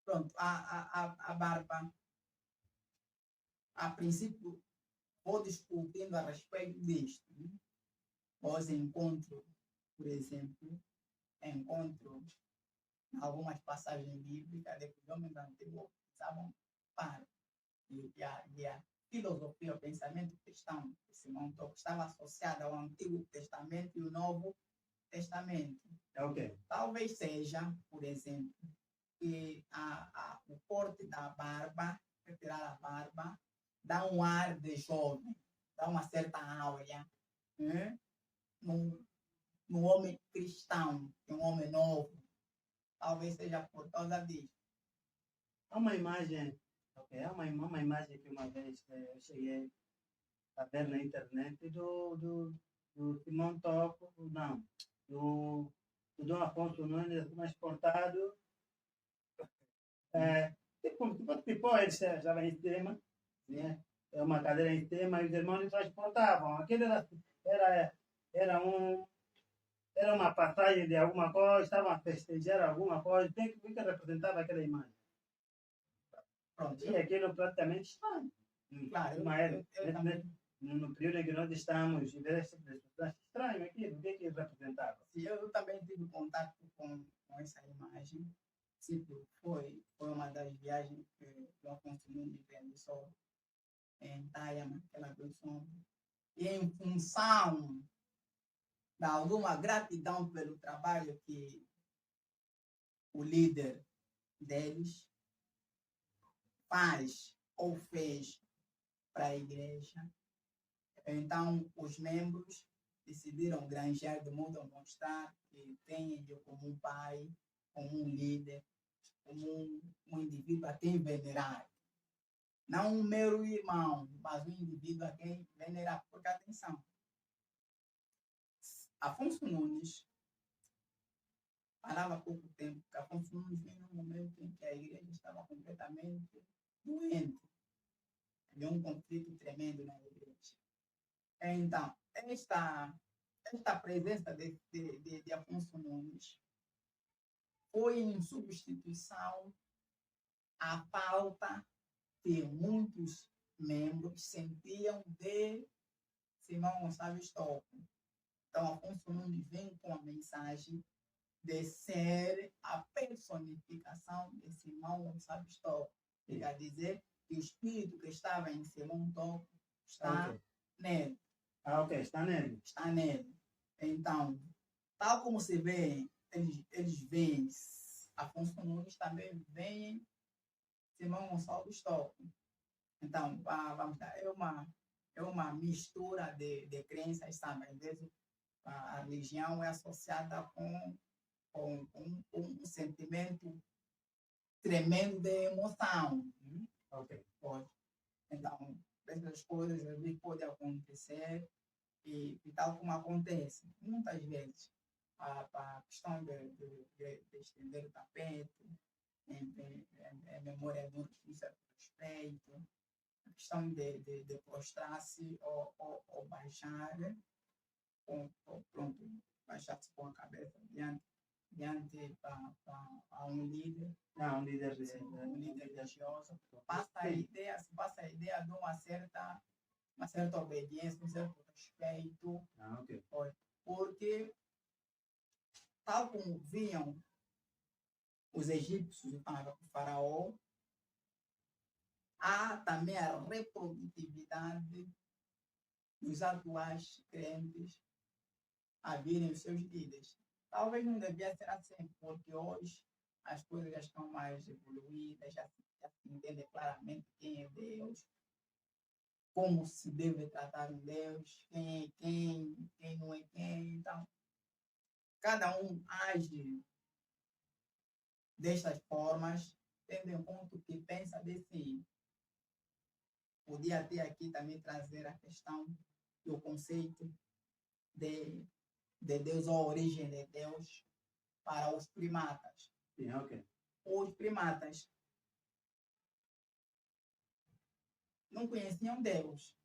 B: Pronto, a barba, a princípio, vou discutindo a respeito disto. Hoje encontro, por exemplo, algumas passagens bíblicas de que os homens antigos usavam barba. E a filosofia, o pensamento cristão que Simão Toco estava associado ao Antigo Testamento e o Novo Testamento.
A: Ok.
B: Talvez seja, por exemplo, que o corte da barba, retirar a barba, dá um ar de jovem, dá uma certa áurea no homem cristão, um homem novo. Talvez seja por causa disso.
A: Há uma imagem, há uma imagem que uma vez eu cheguei a ver na internet do Simão Toco, não, do Dom Afonso Nunes, transportado. Tipo, ele estava em cima, né? Uma cadeira em cima, e os irmãos lhe transportavam. Aquilo era uma passagem de alguma coisa, estavam a festejar alguma coisa, o que representava aquela imagem?
B: Pronto.
A: E aquilo praticamente estranho.
B: Claro,
A: no período em que nós estamos, estranho aquilo, o que representava?
B: Eu também tive contato com essa imagem. Tipo, foi uma das viagens que o Afonso Nunes realizou em Tayama, aquela versão. E em função de alguma gratidão pelo trabalho que o líder deles faz ou fez para a igreja, então os membros decidiram granjear de modo a mostrar que têm ele como um pai, como um líder, como um indivíduo a quem venerar. Não um mero irmão, mas um indivíduo a quem venerar. Porque, atenção, Afonso Nunes falava há pouco tempo que Afonso Nunes veio num momento em que a igreja estava completamente doente. Havia um conflito tremendo na igreja. Então, esta presença de Afonso Nunes foi em substituição à falta que muitos membros sentiam de Simão Gonçalves Toco. Então, Afonso Nunes vem com a mensagem de ser a personificação de Simão Gonçalves Toco. Quer dizer que o espírito que estava em Simão Toco está nele.
A: Ok, está nele.
B: Está nele. Então, tal como se vê, eles veem, Afonso Nunes também vem Simão Gonçalves Toco. Então, vamos dar, é uma mistura de crenças, sabe? Às vezes a religião é associada com um sentimento tremendo de emoção.
A: Ok.
B: Pode. Então, essas coisas às vezes podem acontecer e tal como acontece. Muitas vezes, a questão de estender o tapete em memória de um certo respeito, a questão de prostrar-se ou baixar, pronto, baixar-se com a cabeça diante a um líder.
A: Não, um líder
B: religioso. Passa a ideia de uma certa obediência, um certo respeito.
A: Ok.
B: Porque, tal como viam os egípcios para o faraó, há também a reprodutividade dos atuais crentes a virem os seus líderes. Talvez não devia ser assim, porque hoje as coisas já estão mais evoluídas, já se entende claramente quem é Deus, como se deve tratar um Deus, quem é quem não é quem. Então, cada um age destas formas, tendo em conta o que pensa de si. Podia até aqui também trazer a questão do conceito de Deus ou a origem de Deus para os primatas.
A: Sim, ok.
B: Os primatas não conheciam Deus.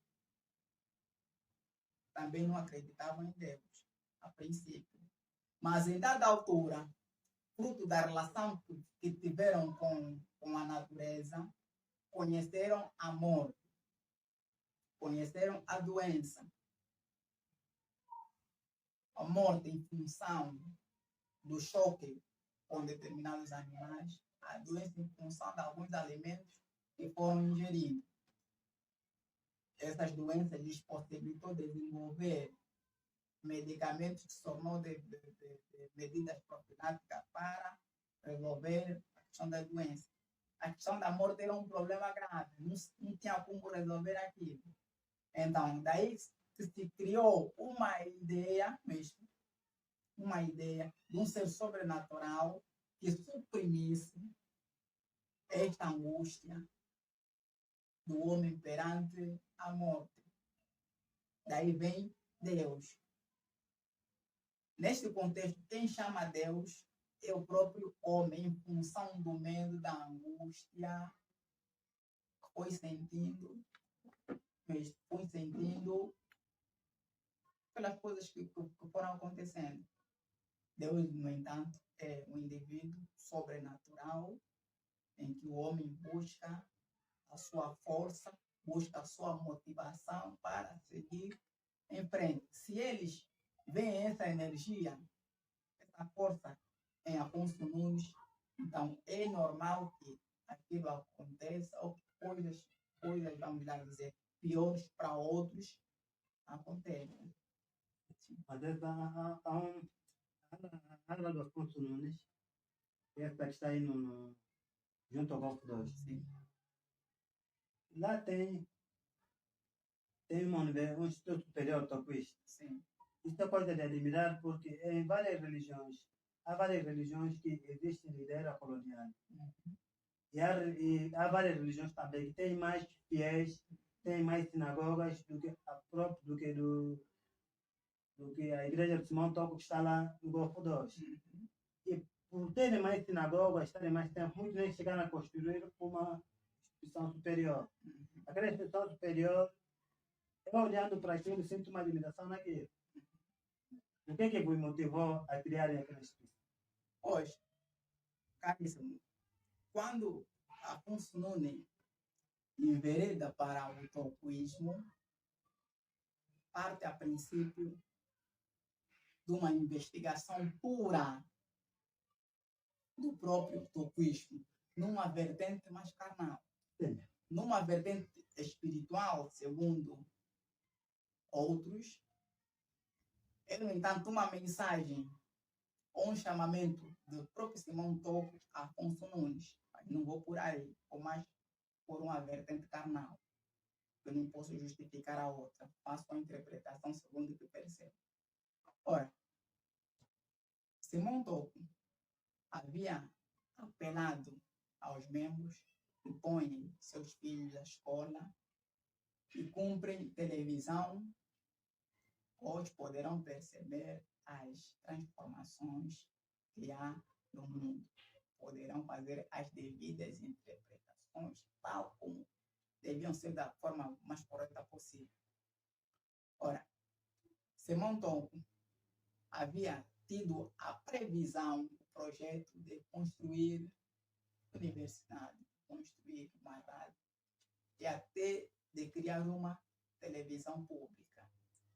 B: Também não acreditavam em Deus, a princípio. Mas em dada altura, fruto da relação que tiveram com a natureza, conheceram a morte, conheceram a doença. A morte em função do choque com determinados animais, a doença em função de alguns alimentos que foram ingeridos. Essas doenças lhes possibilitou desenvolver medicamentos que se tornou de medidas profiláticas para resolver a questão da doença. A questão da morte era um problema grave, não tinha como resolver aquilo. Então, daí se criou uma ideia mesmo, uma ideia de um ser sobrenatural que suprimisse esta angústia do homem perante a morte. Daí vem Deus. Neste contexto, quem chama Deus é o próprio homem, em função do medo, da angústia, foi sentindo pelas coisas que foram acontecendo. Deus, no entanto, é um indivíduo sobrenatural em que o homem busca a sua força, busca a sua motivação para seguir em frente. Se eles veem essa energia, essa força em Afonso Nunes, então é normal que aquilo aconteça, ou coisas, vamos lá dizer, piores para outros acontecem.
A: Às vezes há do Afonso Nunes, essa que está aí junto ao Golfo 2.
B: Sim.
A: Lá tem um Instituto Superior Toquista.
B: Sim.
A: Isso é coisa de admirar porque em várias religiões, há várias religiões que existem de era colonial.
B: Uhum.
A: E há várias religiões também que têm mais fiéis, têm mais sinagogas do que a igreja de Simão Toco que está lá no Golfo 2.
B: Uhum.
A: E por terem mais sinagogas, estarem mais tempo, muitos nem chegaram a construir uma instituição superior.
B: Uhum.
A: Aquela instituição superior, eu olhando para aquilo, sinto uma admiração naquilo. O que vos motivou a criarem aquela instituição?
B: Hoje, caríssimo, quando Afonso Nunes envereda para o toquismo, parte a princípio de uma investigação pura do próprio toquismo, numa vertente mais carnal.
A: Sim.
B: Numa vertente espiritual, segundo outros, é, no entanto, uma mensagem ou um chamamento do próprio Simão Toco a Afonso Nunes. Mas não vou por aí, ou mais por uma vertente carnal. Eu não posso justificar a outra. Faço a interpretação segundo o que percebo. Ora, Simão Toco havia apelado aos membros que põem seus filhos à escola e cumprem televisão. Hoje poderão perceber as transformações que há no mundo. Poderão fazer as devidas interpretações, tal como deviam ser da forma mais correta possível. Ora, Simão Toco havia tido a previsão, o projeto de construir universidade, construir uma rádio e até de criar uma televisão pública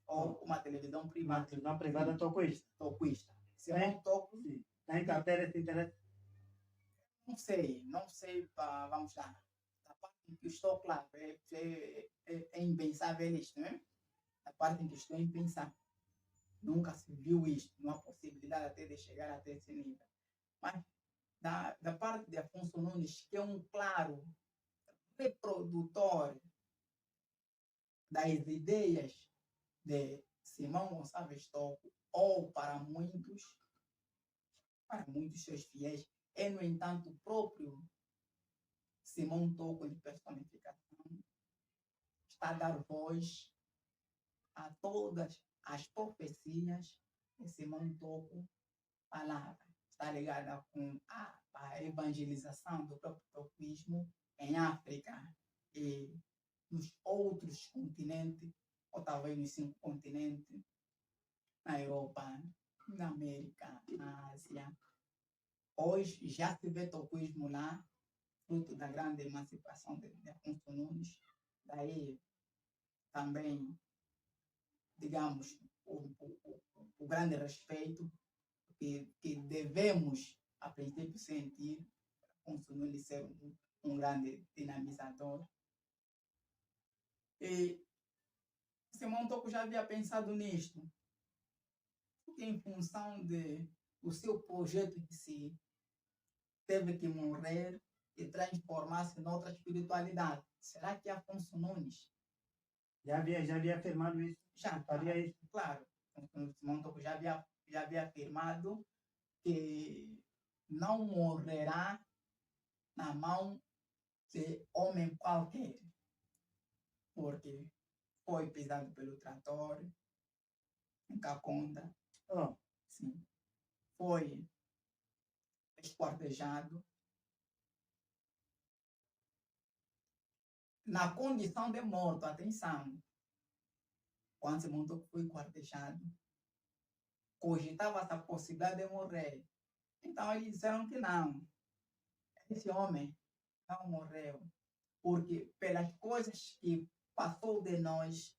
B: ou uma televisão privada.
A: Uma televisão privada toquista.
B: Simão Toco.
A: Tem carteira esse interesse?
B: Não sei, vamos lá. A parte em que estou, claro, é impensável isto, né? A parte em que estou em pensar. Nunca se viu isto, não há possibilidade até de chegar até esse nível. Mas, da parte de Afonso Nunes, que é um claro reprodutor das ideias de Simão Gonçalves Tocco, ou para muitos seus fiéis, é, no entanto, o próprio Simão Tocco de personificação, está a dar voz a todas as profecias que Simão Tocco falava. Está ligada com a evangelização do próprio toquismo em África e nos outros continentes, ou talvez nos 5 continentes, na Europa, na América, na Ásia. Hoje já se vê toquismo lá, fruto da grande emancipação de Afonso Nunes. Daí também, digamos, o grande respeito que devemos, a princípio, sentir, Afonso Nunes ser um grande dinamizador. E Simão Tocco já havia pensado nisto, porque em função do seu projeto em si, teve que morrer e transformar-se em outra espiritualidade. Será que Afonso Nunes
A: já havia afirmado isso?
B: já
A: faria isso?
B: Claro. Simão Tocco já havia afirmado que não morrerá na mão de homem qualquer, porque foi pisado pelo trator em Caconda, sim, foi esquartejado na condição de morto. Atenção, quando Simão Tocco foi esquartejado, cogitava-se a possibilidade de morrer. Então eles disseram que não, esse homem não morreu, porque pelas coisas que passou de nós,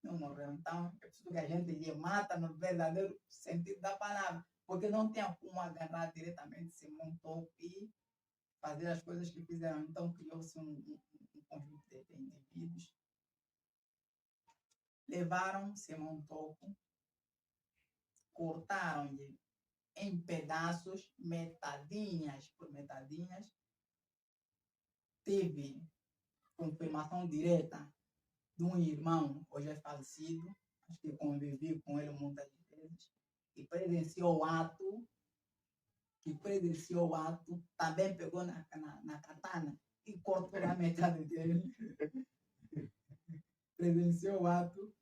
B: não morreu. Então é preciso que a gente lhe mata no verdadeiro sentido da palavra, porque não tem como agarrar diretamente Simão Tocco e fazer as coisas que fizeram. Então criou-se um conjunto de indivíduos, levaram Simão Tocco, cortaram-lhe em pedaços, metadinhas por metadinhas. Teve confirmação direta de um irmão, hoje é falecido, acho que convivi com ele muitas vezes, que presenciou o ato, também pegou na katana e cortou a metade dele. Presenciou o ato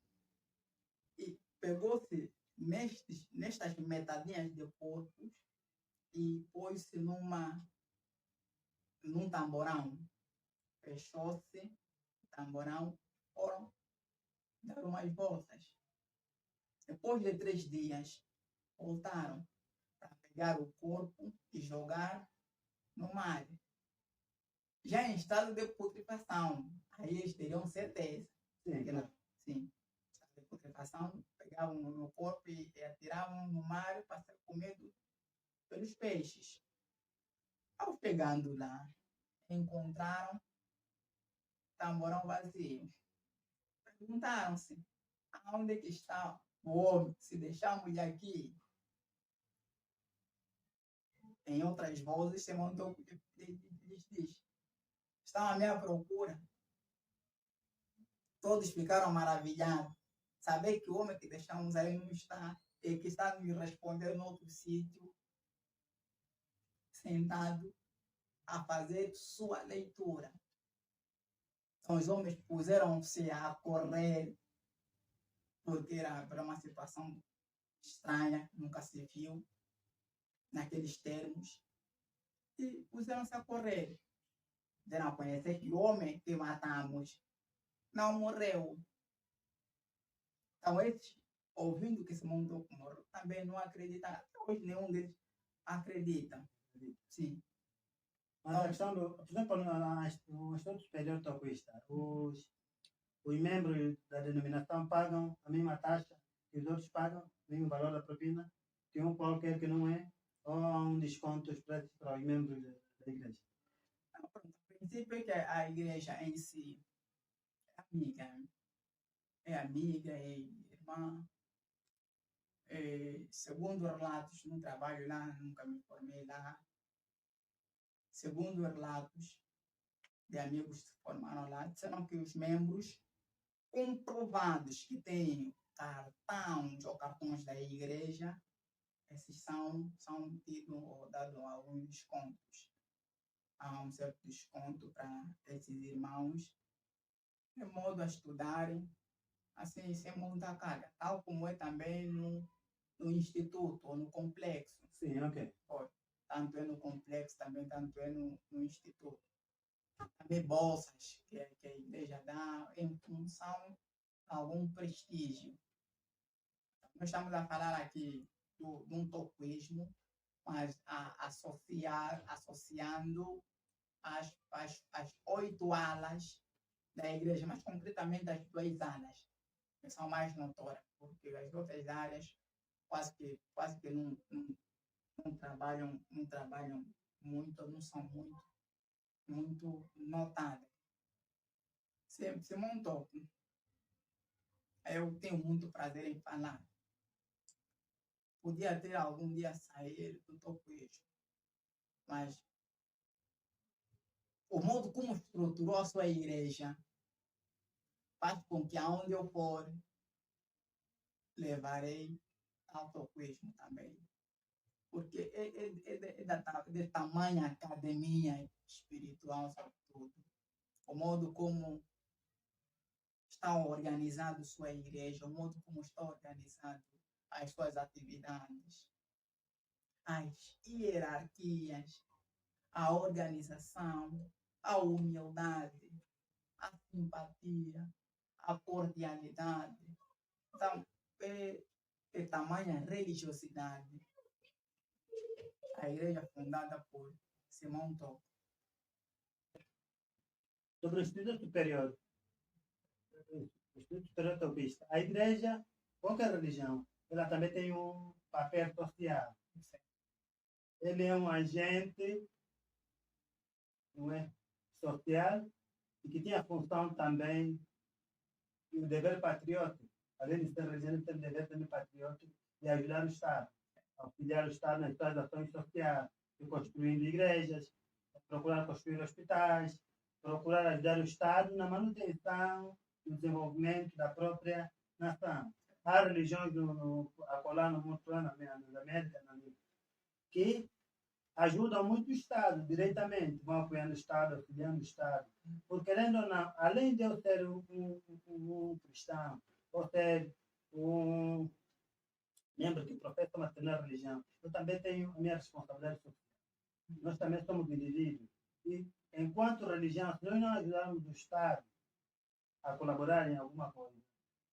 B: e pegou-se nestas metadinhas de corpos e pôs-se num tamborão. Fechou-se o tamborão, foram dar umas voltas. Depois de 3 dias, voltaram para pegar o corpo e jogar no mar. Já em estado de putrefação, aí eles teriam certeza. Sim. Estado de putrefação, pegavam no corpo e atiravam no mar para ser comido pelos peixes. Ao chegando lá, encontraram tamborão vazio. Perguntaram-se, aonde é que está o homem? Se deixamos aqui. Em outras vozes, Simão Tocco lhes diz, estão à minha procura. Todos ficaram maravilhados. Saber que o homem que deixamos aí não está, e que está nos respondendo em outro sítio, sentado, a fazer sua leitura. Então, os homens puseram-se a correr, porque era uma situação estranha, nunca se viu naqueles termos, e puseram-se a correr. Deram a conhecer que o homem que matamos não morreu. Então, esses, ouvindo que Simão Tocco morreu, também não acreditam. Até hoje, nenhum deles acredita. Sim.
A: Mas a questão por exemplo, no Instituto Superior Toquista, os membros da denominação pagam a mesma taxa que os outros pagam, o mesmo valor da propina, tem um qualquer que não é, ou há um desconto para os membros da igreja?
B: Então, pronto, o princípio é que a igreja em si é amiga, é irmã. Segundo relatos, no trabalho lá, nunca me formei lá. Segundo relatos de amigos que se formaram lá, disseram que os membros comprovados que têm cartões ou cartões da igreja, esses são tidos ou dados alguns descontos. Há um certo desconto para esses irmãos, de modo a estudarem, assim, sem muita carga, tal como é também no instituto ou no complexo.
A: Sim, ok.
B: Tanto é no complexo, também tanto é no instituto. Também bolsas que a igreja dá em função de algum prestígio. Nós estamos a falar aqui de um toquismo, mas associando as 8 alas da igreja, mas concretamente as 2 alas, que são mais notórias, porque as outras áreas quase que não trabalham muito, não são muito notadas. Se montou. Eu tenho muito prazer em falar. Podia ter algum dia sair do toquismo, mas o modo como estruturou a sua igreja faz com que aonde eu for, levarei ao toquismo também. Porque é de tamanha academia espiritual, sobretudo. O modo como está organizado sua igreja, o modo como está organizado as suas atividades, as hierarquias, a organização, a humildade, a simpatia, a cordialidade. Então, é tamanha religiosidade. A igreja fundada por Simão Toque.
A: Sobre o estudo superior. O estudo superior toquista. A igreja, qualquer religião, ela também tem um papel social. Ele é um agente, não é, social e que tem a função também e o dever patriótico. Além de ser religião, tem o dever também patriótico de ajudar o Estado, auxiliar o Estado nas suas ações sociais, construindo igrejas, procurar construir hospitais, procurar ajudar o Estado na manutenção e no desenvolvimento da própria nação. Há religiões acolá no mundo, nas Américas, que ajudam muito o Estado, diretamente, vão apoiando o Estado, auxiliando o Estado. Porque, querendo ou não, além de eu ser um cristão, ou ser um membro que professa uma determinada religião, eu também tenho a minha responsabilidade social. Nós também somos indivíduos. E, enquanto religião, se nós não ajudarmos o Estado a colaborar em alguma coisa,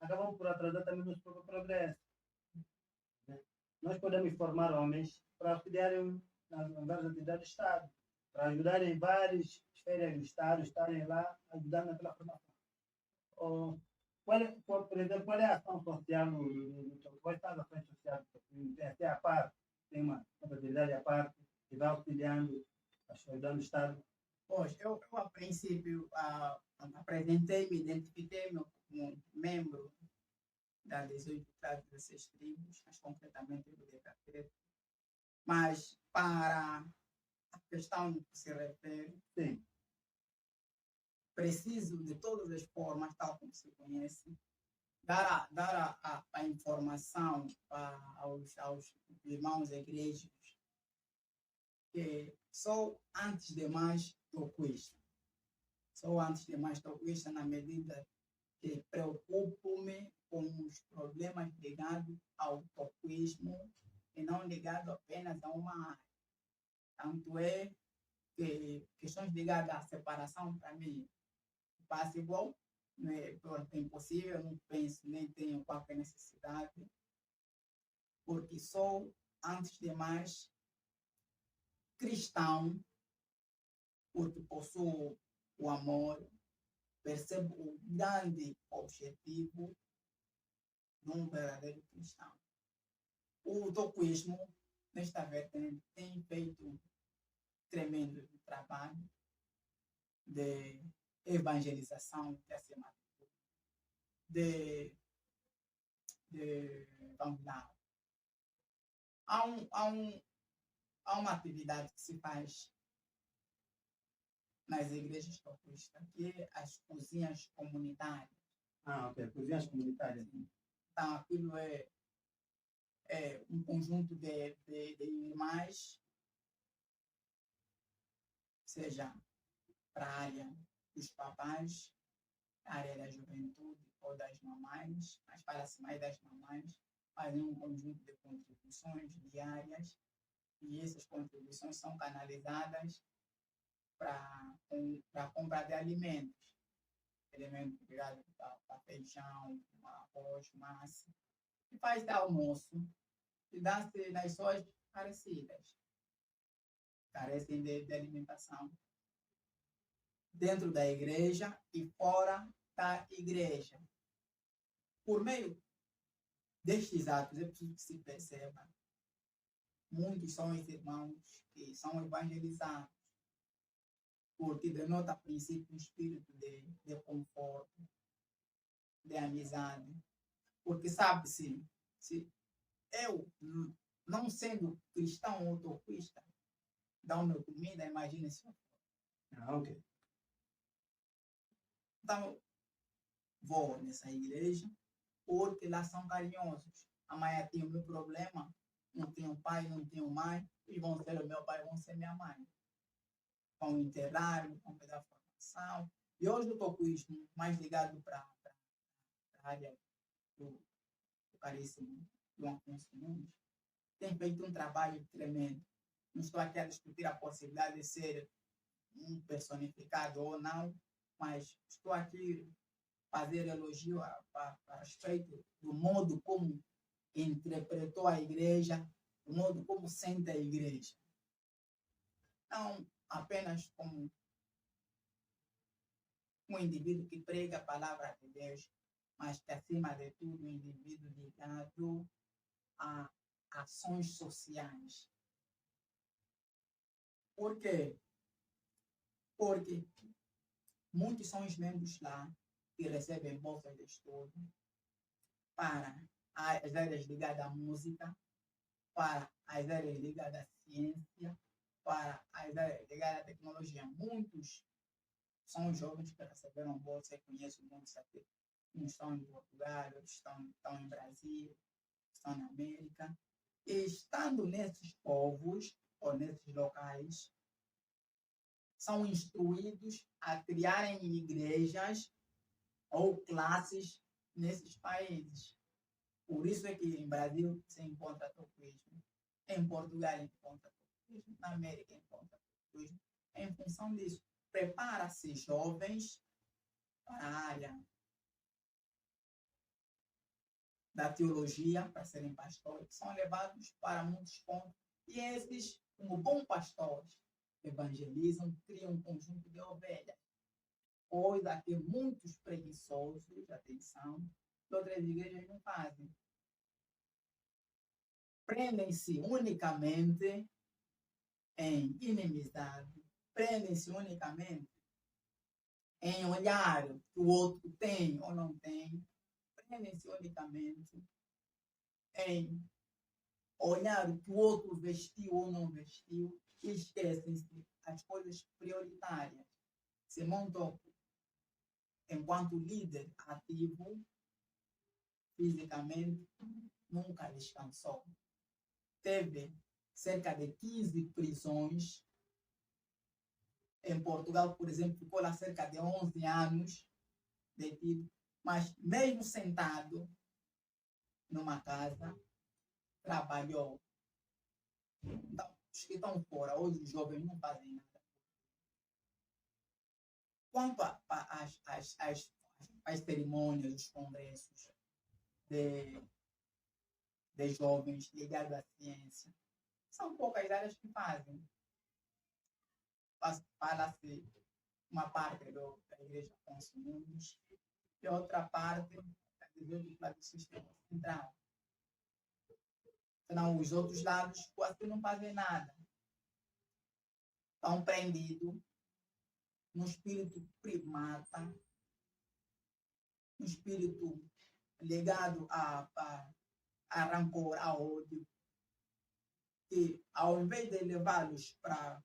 A: acabamos por atrasar também o nosso próprio progresso. Nós podemos formar homens para auxiliarem nas várias atividades do Estado, para ajudarem em várias esferas do Estado, estarem lá ajudando naquela formação. Por exemplo, qual é a ação social quais são as ações sociais? Tem a parte, tem uma atividade à parte, que vai auxiliando, ajudando o Estado.
B: Pois, eu a princípio apresentei-me, identifiquei-me como membro das 18 das 16 tribos, mas concretamente do DKT. Mas para a questão que se refere,
A: sim,
B: preciso de todas as formas, tal como se conhece, dar a informação aos irmãos egrégios que sou, antes de mais, toquista. Sou, antes de mais, toquista na medida que preocupo-me com os problemas ligados ao toquismo e não ligado apenas a uma área. Tanto é que questões ligadas à separação, para mim, passa igual, né? É impossível, não penso, nem tenho qualquer necessidade, porque sou, antes de mais, cristão, porque possuo o amor, percebo o grande objetivo de um verdadeiro cristão. O toquismo, nesta vertente, tem feito tremendo trabalho de evangelização, de acima de vamos lá. Há uma atividade que se faz nas igrejas toquistas, que é as cozinhas comunitárias.
A: Ah, ok. Cozinhas comunitárias.
B: Então, aquilo é um conjunto de irmãs, seja para a área dos papais, a área da juventude ou das mamães, mas fala-se mais das mamães, fazem um conjunto de contribuições diárias e essas contribuições são canalizadas para a compra de alimentos ligados para feijão, arroz, massa, e faz de almoço e dá-se nas pessoas carecidas, carecem de alimentação, dentro da igreja e fora da igreja. Por meio destes atos, é preciso que se perceba, muitos são os irmãos que são evangelizados, porque denota a princípio um espírito de conforto, de amizade, porque sabe-se, se eu, não sendo cristão ou utopista, dá uma comida, imagina se eu for.
A: Ah, ok.
B: Então, vou nessa igreja, porque lá são carinhosos. Amanhã tem o meu problema, não tenho pai, não tenho mãe, e vão ser o meu pai, vão ser minha mãe. Vão enterrar, vão me dar formação. E hoje eu estou com isso mais ligado para a área do caríssimo João Afonso Nunes. Tem feito um trabalho tremendo. Não estou aqui a discutir a possibilidade de ser um personificado ou não, mas estou aqui a fazer elogio a respeito do modo como interpretou a igreja, do modo como sente a igreja. Não apenas como um indivíduo que prega a palavra de Deus, mas que, acima de tudo, um indivíduo ligado a ações sociais. Por quê? Porque muitos são os membros lá que recebem bolsas de estudo para as áreas ligadas à música, para as áreas ligadas à ciência, para as áreas ligadas à tecnologia. Muitos são jovens que receberam bolsa, eu conheço muitos aqui. Uns estão em Portugal, outros estão em Brasil, estão na América. E estando nesses povos, ou nesses locais, são instruídos a criarem igrejas ou classes nesses países. Por isso é que em Brasil se encontra toquismo, em Portugal encontra toquismo, na América encontra toquismo. Em função disso, prepara-se jovens para a área da teologia, para serem pastores, são levados para muitos pontos. E esses, como bons pastores, evangelizam, criam um conjunto de ovelhas. Coisa que muitos preguiçosos, atenção, de outras igrejas não fazem. Prendem-se unicamente em inimizade, prendem-se unicamente em olhar que o outro tem ou não tem, prendem-se unicamente em olhar o que o outro vestiu ou não vestiu e esquecem-se as coisas prioritárias. Se montam enquanto líder ativo, fisicamente, nunca descansou. Teve cerca de 15 prisões. Em Portugal, por exemplo, ficou lá cerca de 11 anos detido, mas mesmo sentado numa casa, trabalhou. Então, os que estão fora, hoje os jovens não fazem nada. Quanto às cerimônias, os congressos de jovens ligados à ciência, são poucas áreas que fazem. Fala-se uma parte da Igreja Afonso Nunes e outra parte da Igreja do Sistema Central. Senão, os outros lados quase não fazem nada. Estão prendidos no espírito primata, no espírito ligado a rancor, a ódio, que ao invés de levá-los para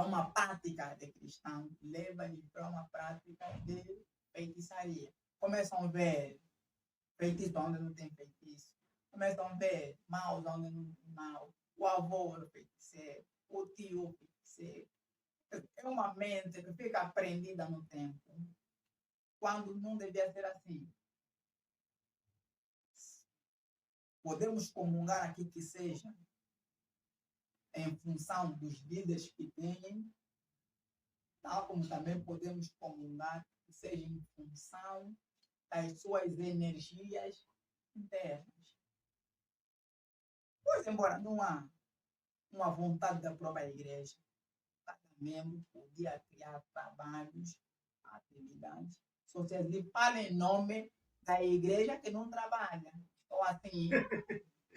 B: uma prática de cristão, leva-lhes para uma prática de feitiçaria. começam a ver feitiço onde não tem feitiço. Começam a ver mal onde não tem mal. O avô é feiticeiro, o tio é feiticeiro. É uma mente que fica aprendida no tempo, quando não devia ser assim. Podemos comungar aqui que seja em função dos líderes que têm, tal como também podemos comungar que seja em função das suas energias internas. Pois, embora não há uma vontade da própria igreja, cada membro podia criar trabalhos, atividades sociais e fala em nome da igreja que não trabalha. Então, assim,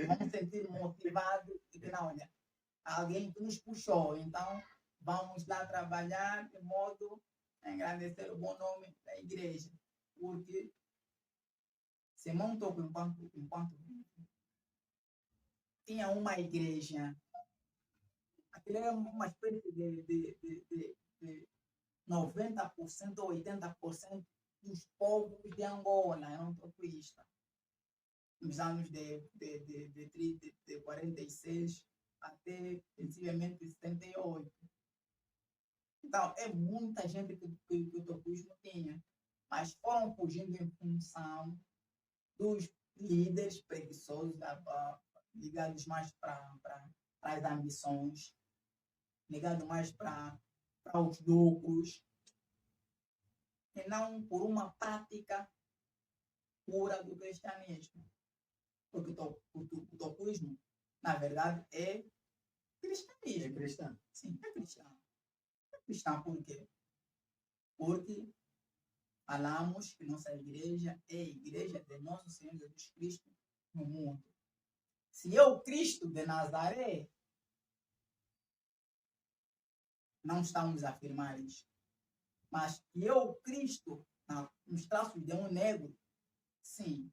B: vamos sentir motivados e que não, olha, alguém que nos puxou, então vamos lá trabalhar de modo a engrandecer o bom nome da igreja, porque se montou enquanto tinha uma igreja, aquilo era uma espécie de 90% ou 80% dos povos de Angola eram toquistas. Nos anos de 46 até, principalmente, 78. Então, é muita gente que o toquismo tinha, mas foram fugindo em função dos líderes preguiçosos, ligados mais para as ambições, ligados mais para os lucros, e não por uma prática pura do cristianismo. Porque o toquismo, na verdade, é cristianismo.
A: É cristão.
B: Sim, é cristão. É cristão por quê? Porque falamos que nossa igreja é a igreja de nosso Senhor Jesus Cristo no mundo. Se eu, Cristo de Nazaré, não estamos a afirmar isso, mas que eu, Cristo, nos traços de um negro, sim,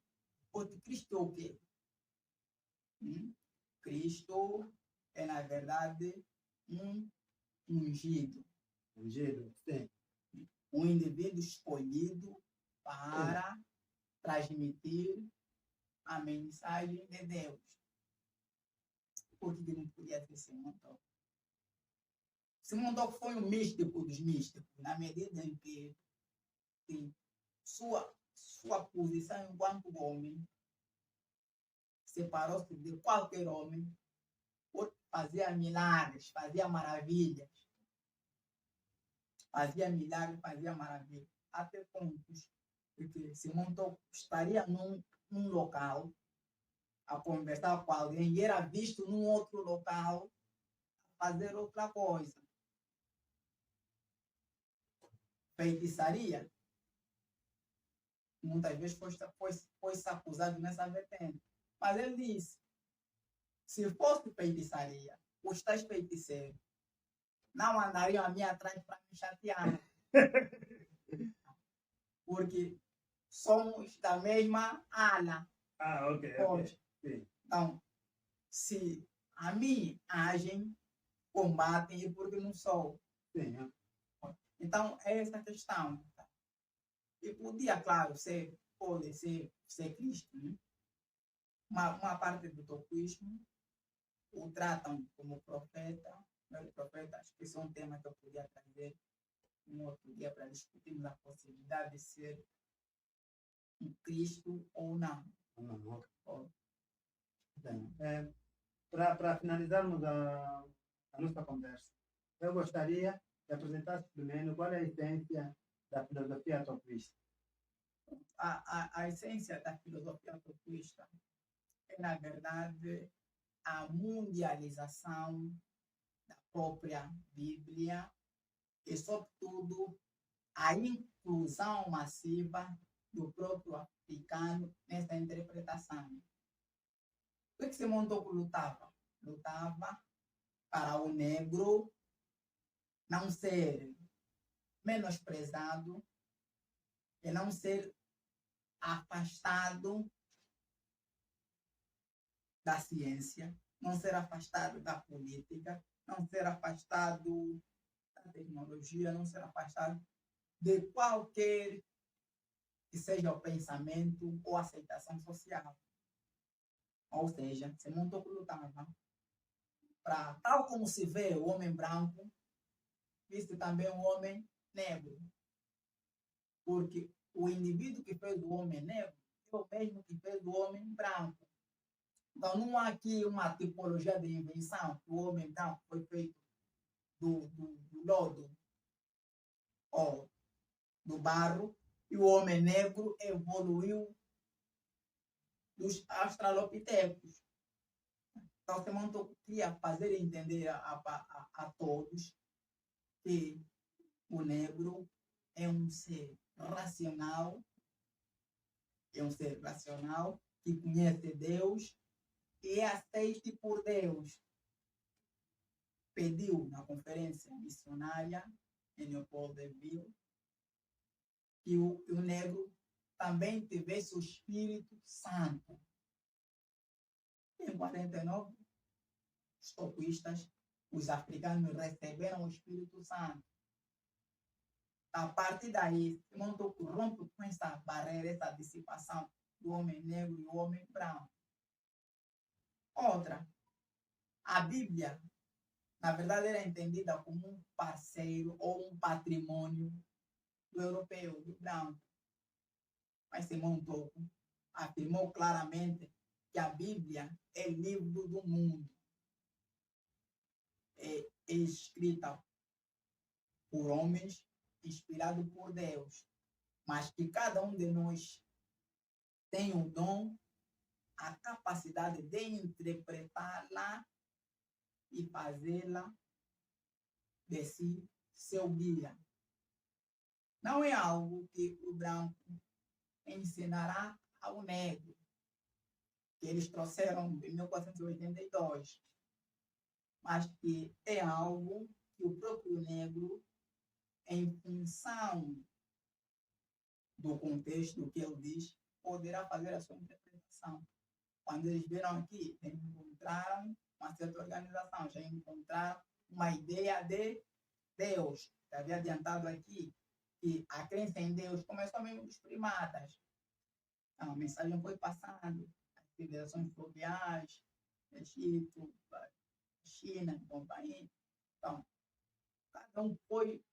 B: porque Cristo é o quê? Cristo é, na verdade, um ungido.
A: Ungido, sim.
B: Um indivíduo escolhido para transmitir a mensagem de Deus. Por que não podia ser Simão Toco? Simão Toco foi um místico dos místicos, na medida em que sua posição enquanto homem separou-se de qualquer homem, porque fazia milagres, fazia maravilhas. Fazia milagres, fazia maravilhas. Até pontos que Simão Toco estaria num local a conversar com alguém e era visto num outro local a fazer outra coisa. Feitiçaria. Muitas vezes foi acusado nessa vertente. Mas ele disse, se fosse feitiçaria, os tais feiticeiros não andariam a mim atrás para me chatear. Porque somos da mesma ala.
A: Ah, ok. Sim.
B: Então, se a mim agem, combatem, é porque não sou.
A: Sim.
B: Então, é essa a questão. E podia, claro, pode ser Cristo. Né? Uma parte do toquismo o tratam como profeta. Acho que esse é um tema que eu podia trazer um outro dia para discutirmos a possibilidade de ser um Cristo ou não.
A: Bem, para finalizarmos a nossa conversa, eu gostaria de apresentar primeiro qual é a essência da filosofia toquista.
B: A essência da filosofia toquista é, na verdade, a mundialização da própria Bíblia e, sobretudo, a inclusão massiva do próprio africano nessa interpretação. O que Simão Toco lutava? Lutava para o negro não ser menosprezado e não ser afastado da ciência, não ser afastado da política, não ser afastado da tecnologia, não ser afastado de qualquer que seja o pensamento ou aceitação social. Ou seja, se não lutava para, tal como se vê o homem branco, viste também o homem negro. Porque o indivíduo que fez o homem negro é o mesmo que fez o homem branco. Então, não há aqui uma tipologia de invenção. O homem branco foi feito do lodo ou do barro, e o homem negro evoluiu dos australopitecos. Então, Simão queria fazer entender a todos que o negro é um ser racional, que conhece Deus e é aceite por Deus. Pediu na conferência missionária em Leopoldville que o negro também tivesse o Espírito Santo. Em 49, os toquistas, os africanos receberam o Espírito Santo. A partir daí, Simão rompe com essa barreira, essa dissipação do homem negro e do homem branco. Outra, a Bíblia, na verdade, era entendida como um parceiro ou um patrimônio do europeu, do branco. Mas Simão Tocco afirmou claramente que a Bíblia é livro do mundo. É escrita por homens, inspirado por Deus, mas que cada um de nós tem o dom, a capacidade de interpretá-la e fazê-la de si seu guia. Não é algo que o branco ensinará ao negro, que eles trouxeram em 1482, mas que é algo que o próprio negro, em função do contexto que ele diz, poderá fazer a sua interpretação. Quando eles viram aqui, encontraram uma certa organização, já encontraram uma ideia de Deus. Já havia adiantado aqui que a crença em Deus começou mesmo dos primatas. Então, a mensagem foi passando, as civilizações fluviais, Egito, China, companhia. Então, cada um foi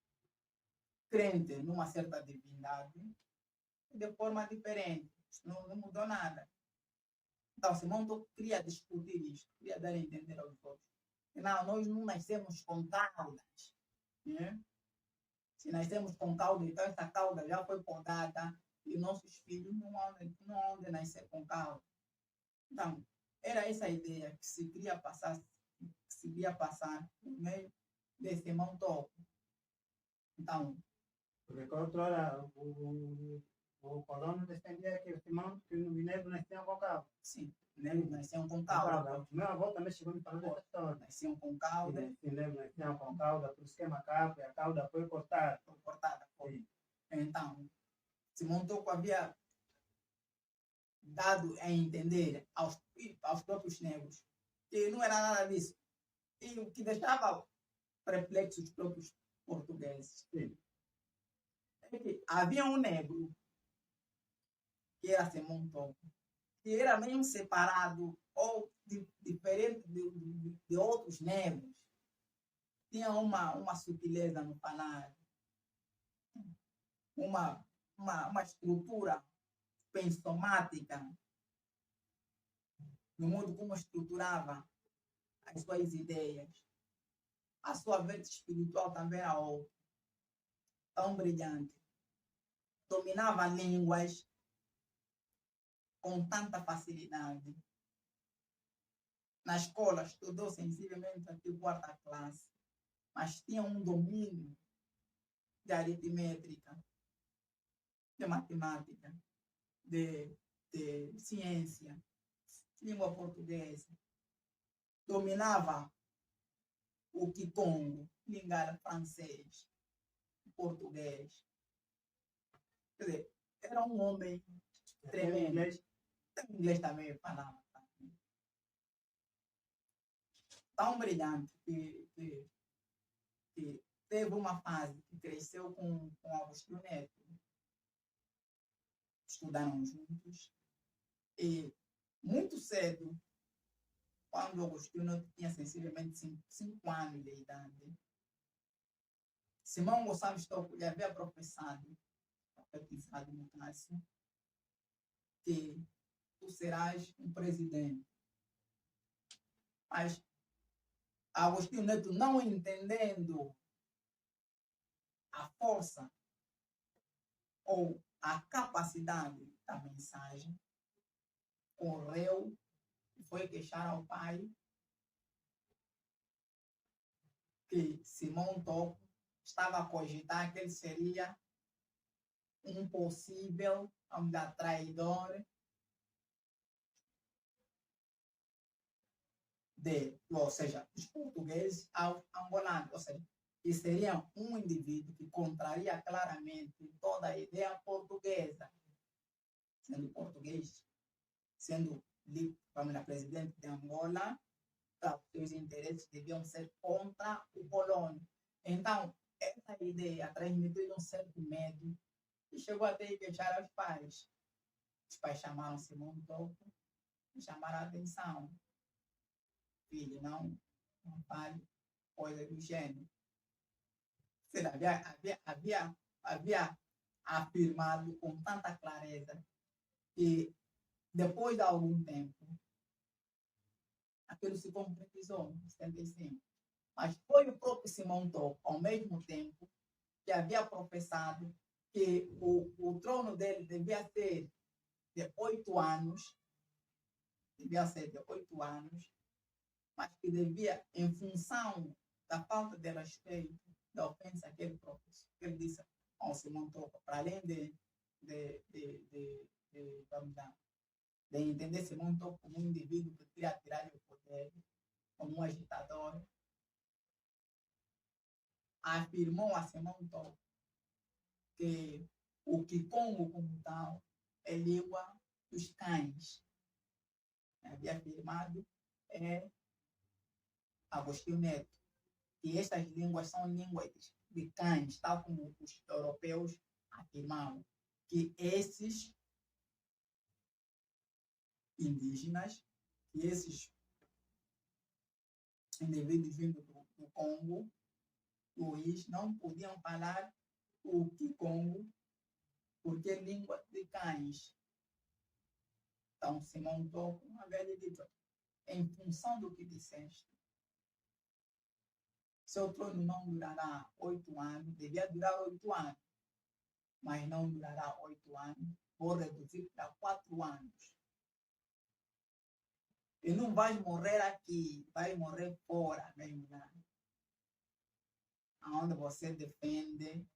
B: crente numa certa divindade de forma diferente. Isso não mudou nada. Então, Simão queria discutir isso, queria dar a entender aos outros. Não, nós não nascemos com caudas. Né? Se nascemos com cauda, então essa cauda já foi podada e nossos filhos não vão nascer com cauda. Então, era essa a ideia que se queria passar por meio de Simão Tocco. Então,
A: porque outrora o colono defendia que os negros nasciam com cauda.
B: Sim, negros nasciam com cauda.
A: Meu avô também chegou me falando dessa história.
B: Nasciam com cauda.
A: Os negros nasciam com cauda, por isso que é macaco e a cauda foi cortada.
B: Foi. Então, Simão Tocco havia dado a entender aos próprios negros que não era nada disso. E o que deixava perplexos os próprios portugueses.
A: Sim.
B: É que havia um negro que era Simão Tocco, que era mesmo separado ou diferente de outros negros. Tinha uma sutileza no falar, uma estrutura pensomática, no modo como estruturava as suas ideias. A sua vertente espiritual também era outra, tão brilhante. Dominava línguas com tanta facilidade. Na escola estudou sensivelmente até quarta classe, mas tinha um domínio de aritmética, de matemática, de ciência, língua portuguesa. Dominava o Kikongo, língua francês, português. Quer dizer, era um homem tremendo. Inglês também falava. Tão brilhante que teve uma fase que cresceu com Agostinho Neto. estudaram juntos. E muito cedo, quando Agostinho tinha sensivelmente 5 anos de idade, Simão Gonçalves Tocco lhe havia profetizado no caso, que tu serás um presidente. Mas Agostinho Neto, não entendendo a força ou a capacidade da mensagem, correu e foi queixar ao pai que Simão Tocco estava a cogitar que ele seria um possível traidor ou seja, dos portugueses aos angolanos, ou seja, que seria um indivíduo que contraria claramente toda a ideia portuguesa, sendo português, sendo presidente de Angola, os seus interesses deviam ser contra o colônia. Então, essa ideia transmitiu um certo medo e chegou até a queixar aos pais. Os pais chamaram Simão Tocco e chamaram a atenção. Filho, não fale coisa do gênero. Ele havia afirmado com tanta clareza que depois de algum tempo aquilo se concretizou em 75. Mas foi o próprio Simão Tocco, ao mesmo tempo, que havia professado que o trono dele devia ser de 8 anos, mas que devia, em função da falta de respeito, da ofensa que ele disse ao Simão Tocco, para além de entender Simão Tocco como um indivíduo que queria tirar o poder, como um agitador, afirmou a Simão Tocco que o Kikongo como tal é língua dos cães. Havia afirmado Agostinho Neto que estas línguas são línguas de cães, tal como os europeus afirmavam, que esses indígenas, que esses indivíduos vindos do Congo, Luís, não podiam falar o Kikongo, porque é língua de cães. Então, Simão Tocco havia dito, em função do que disseste, seu trono não durará 8 anos, devia durar 8 anos, mas não durará 8 anos, vou reduzir para 4 anos. E não vais morrer aqui, vais morrer fora mesmo, né? Onde você defende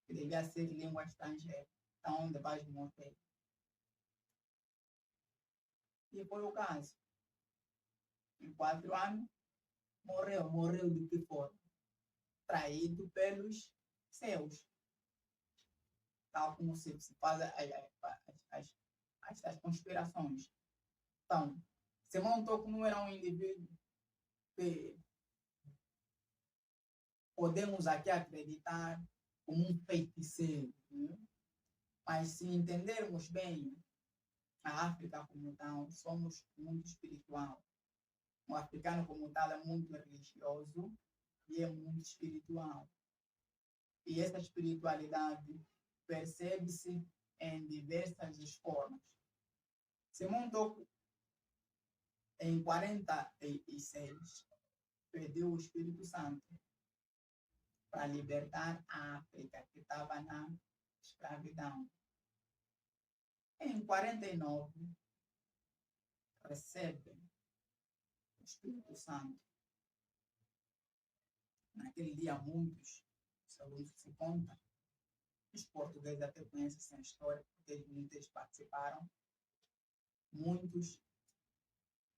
B: que devia ser língua estrangeira, então onde vais morrer. E foi o caso. Em 4 anos, morreu de que forma? Traído pelos seus. Tal como se faz as conspirações. Então, Simão Tocco não era um indivíduo que podemos aqui acreditar como um feiticeiro. Né? Mas se entendermos bem a África como tal, somos muito espiritual. O africano como tal é muito religioso e é muito espiritual. E essa espiritualidade percebe-se em diversas formas. Simão Tocco, em 46, perdeu o Espírito Santo para libertar a África, que estava na escravidão. Em 49, recebe o Espírito Santo. Naquele dia, muitos, segundo se conta, os portugueses até conhecem essa história, porque muitos participaram. Muitos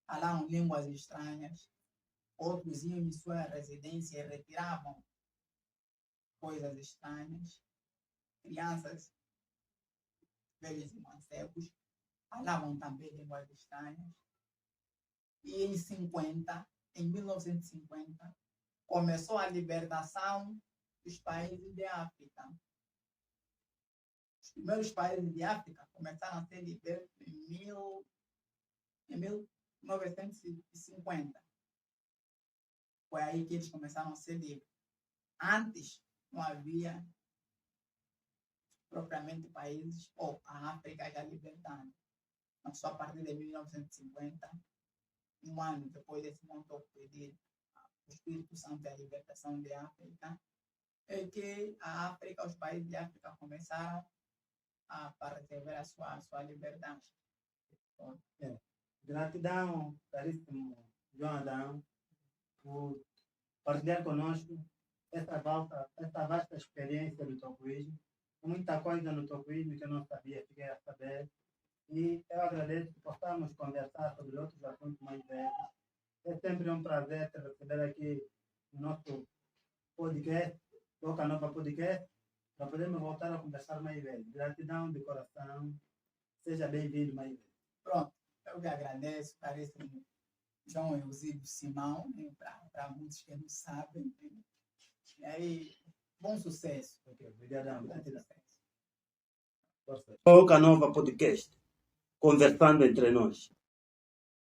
B: falavam línguas estranhas, outros iam em sua residência e retiravam coisas estranhas. Crianças, velhos e mancebos, falavam também línguas estranhas. E em 1950, começou a libertação dos países de África. Os primeiros países de África começaram a ser libertos em 1950. Foi aí que eles começaram a ser livres. Antes, não havia propriamente países, ou a África já libertando. Mas só a partir de 1950, um ano depois desse momento pedir o Espírito Santo e a libertação de África, é que a África, os países de África começaram a receber a sua liberdade.
A: Gratidão, caríssimo João Adão, por partilhar conosco essa vasta experiência do tocoísmo. Muita coisa no tocoísmo que eu não sabia, fiquei a saber. E eu agradeço que possamos conversar sobre outros assuntos mais velhos. É sempre um prazer te receber aqui no nosso podcast, Boca Nova Podcast, para podermos voltar a conversar mais vezes. Gratidão de coração. Seja bem-vindo mais vezes.
B: Pronto, eu que agradeço, parece-me João Eusíbio Simão, né, para muitos que não sabem. Né? E aí, bom sucesso.
A: Ok, obrigadão.
B: Bom sucesso.
A: Boca Nova Podcast, conversando entre nós.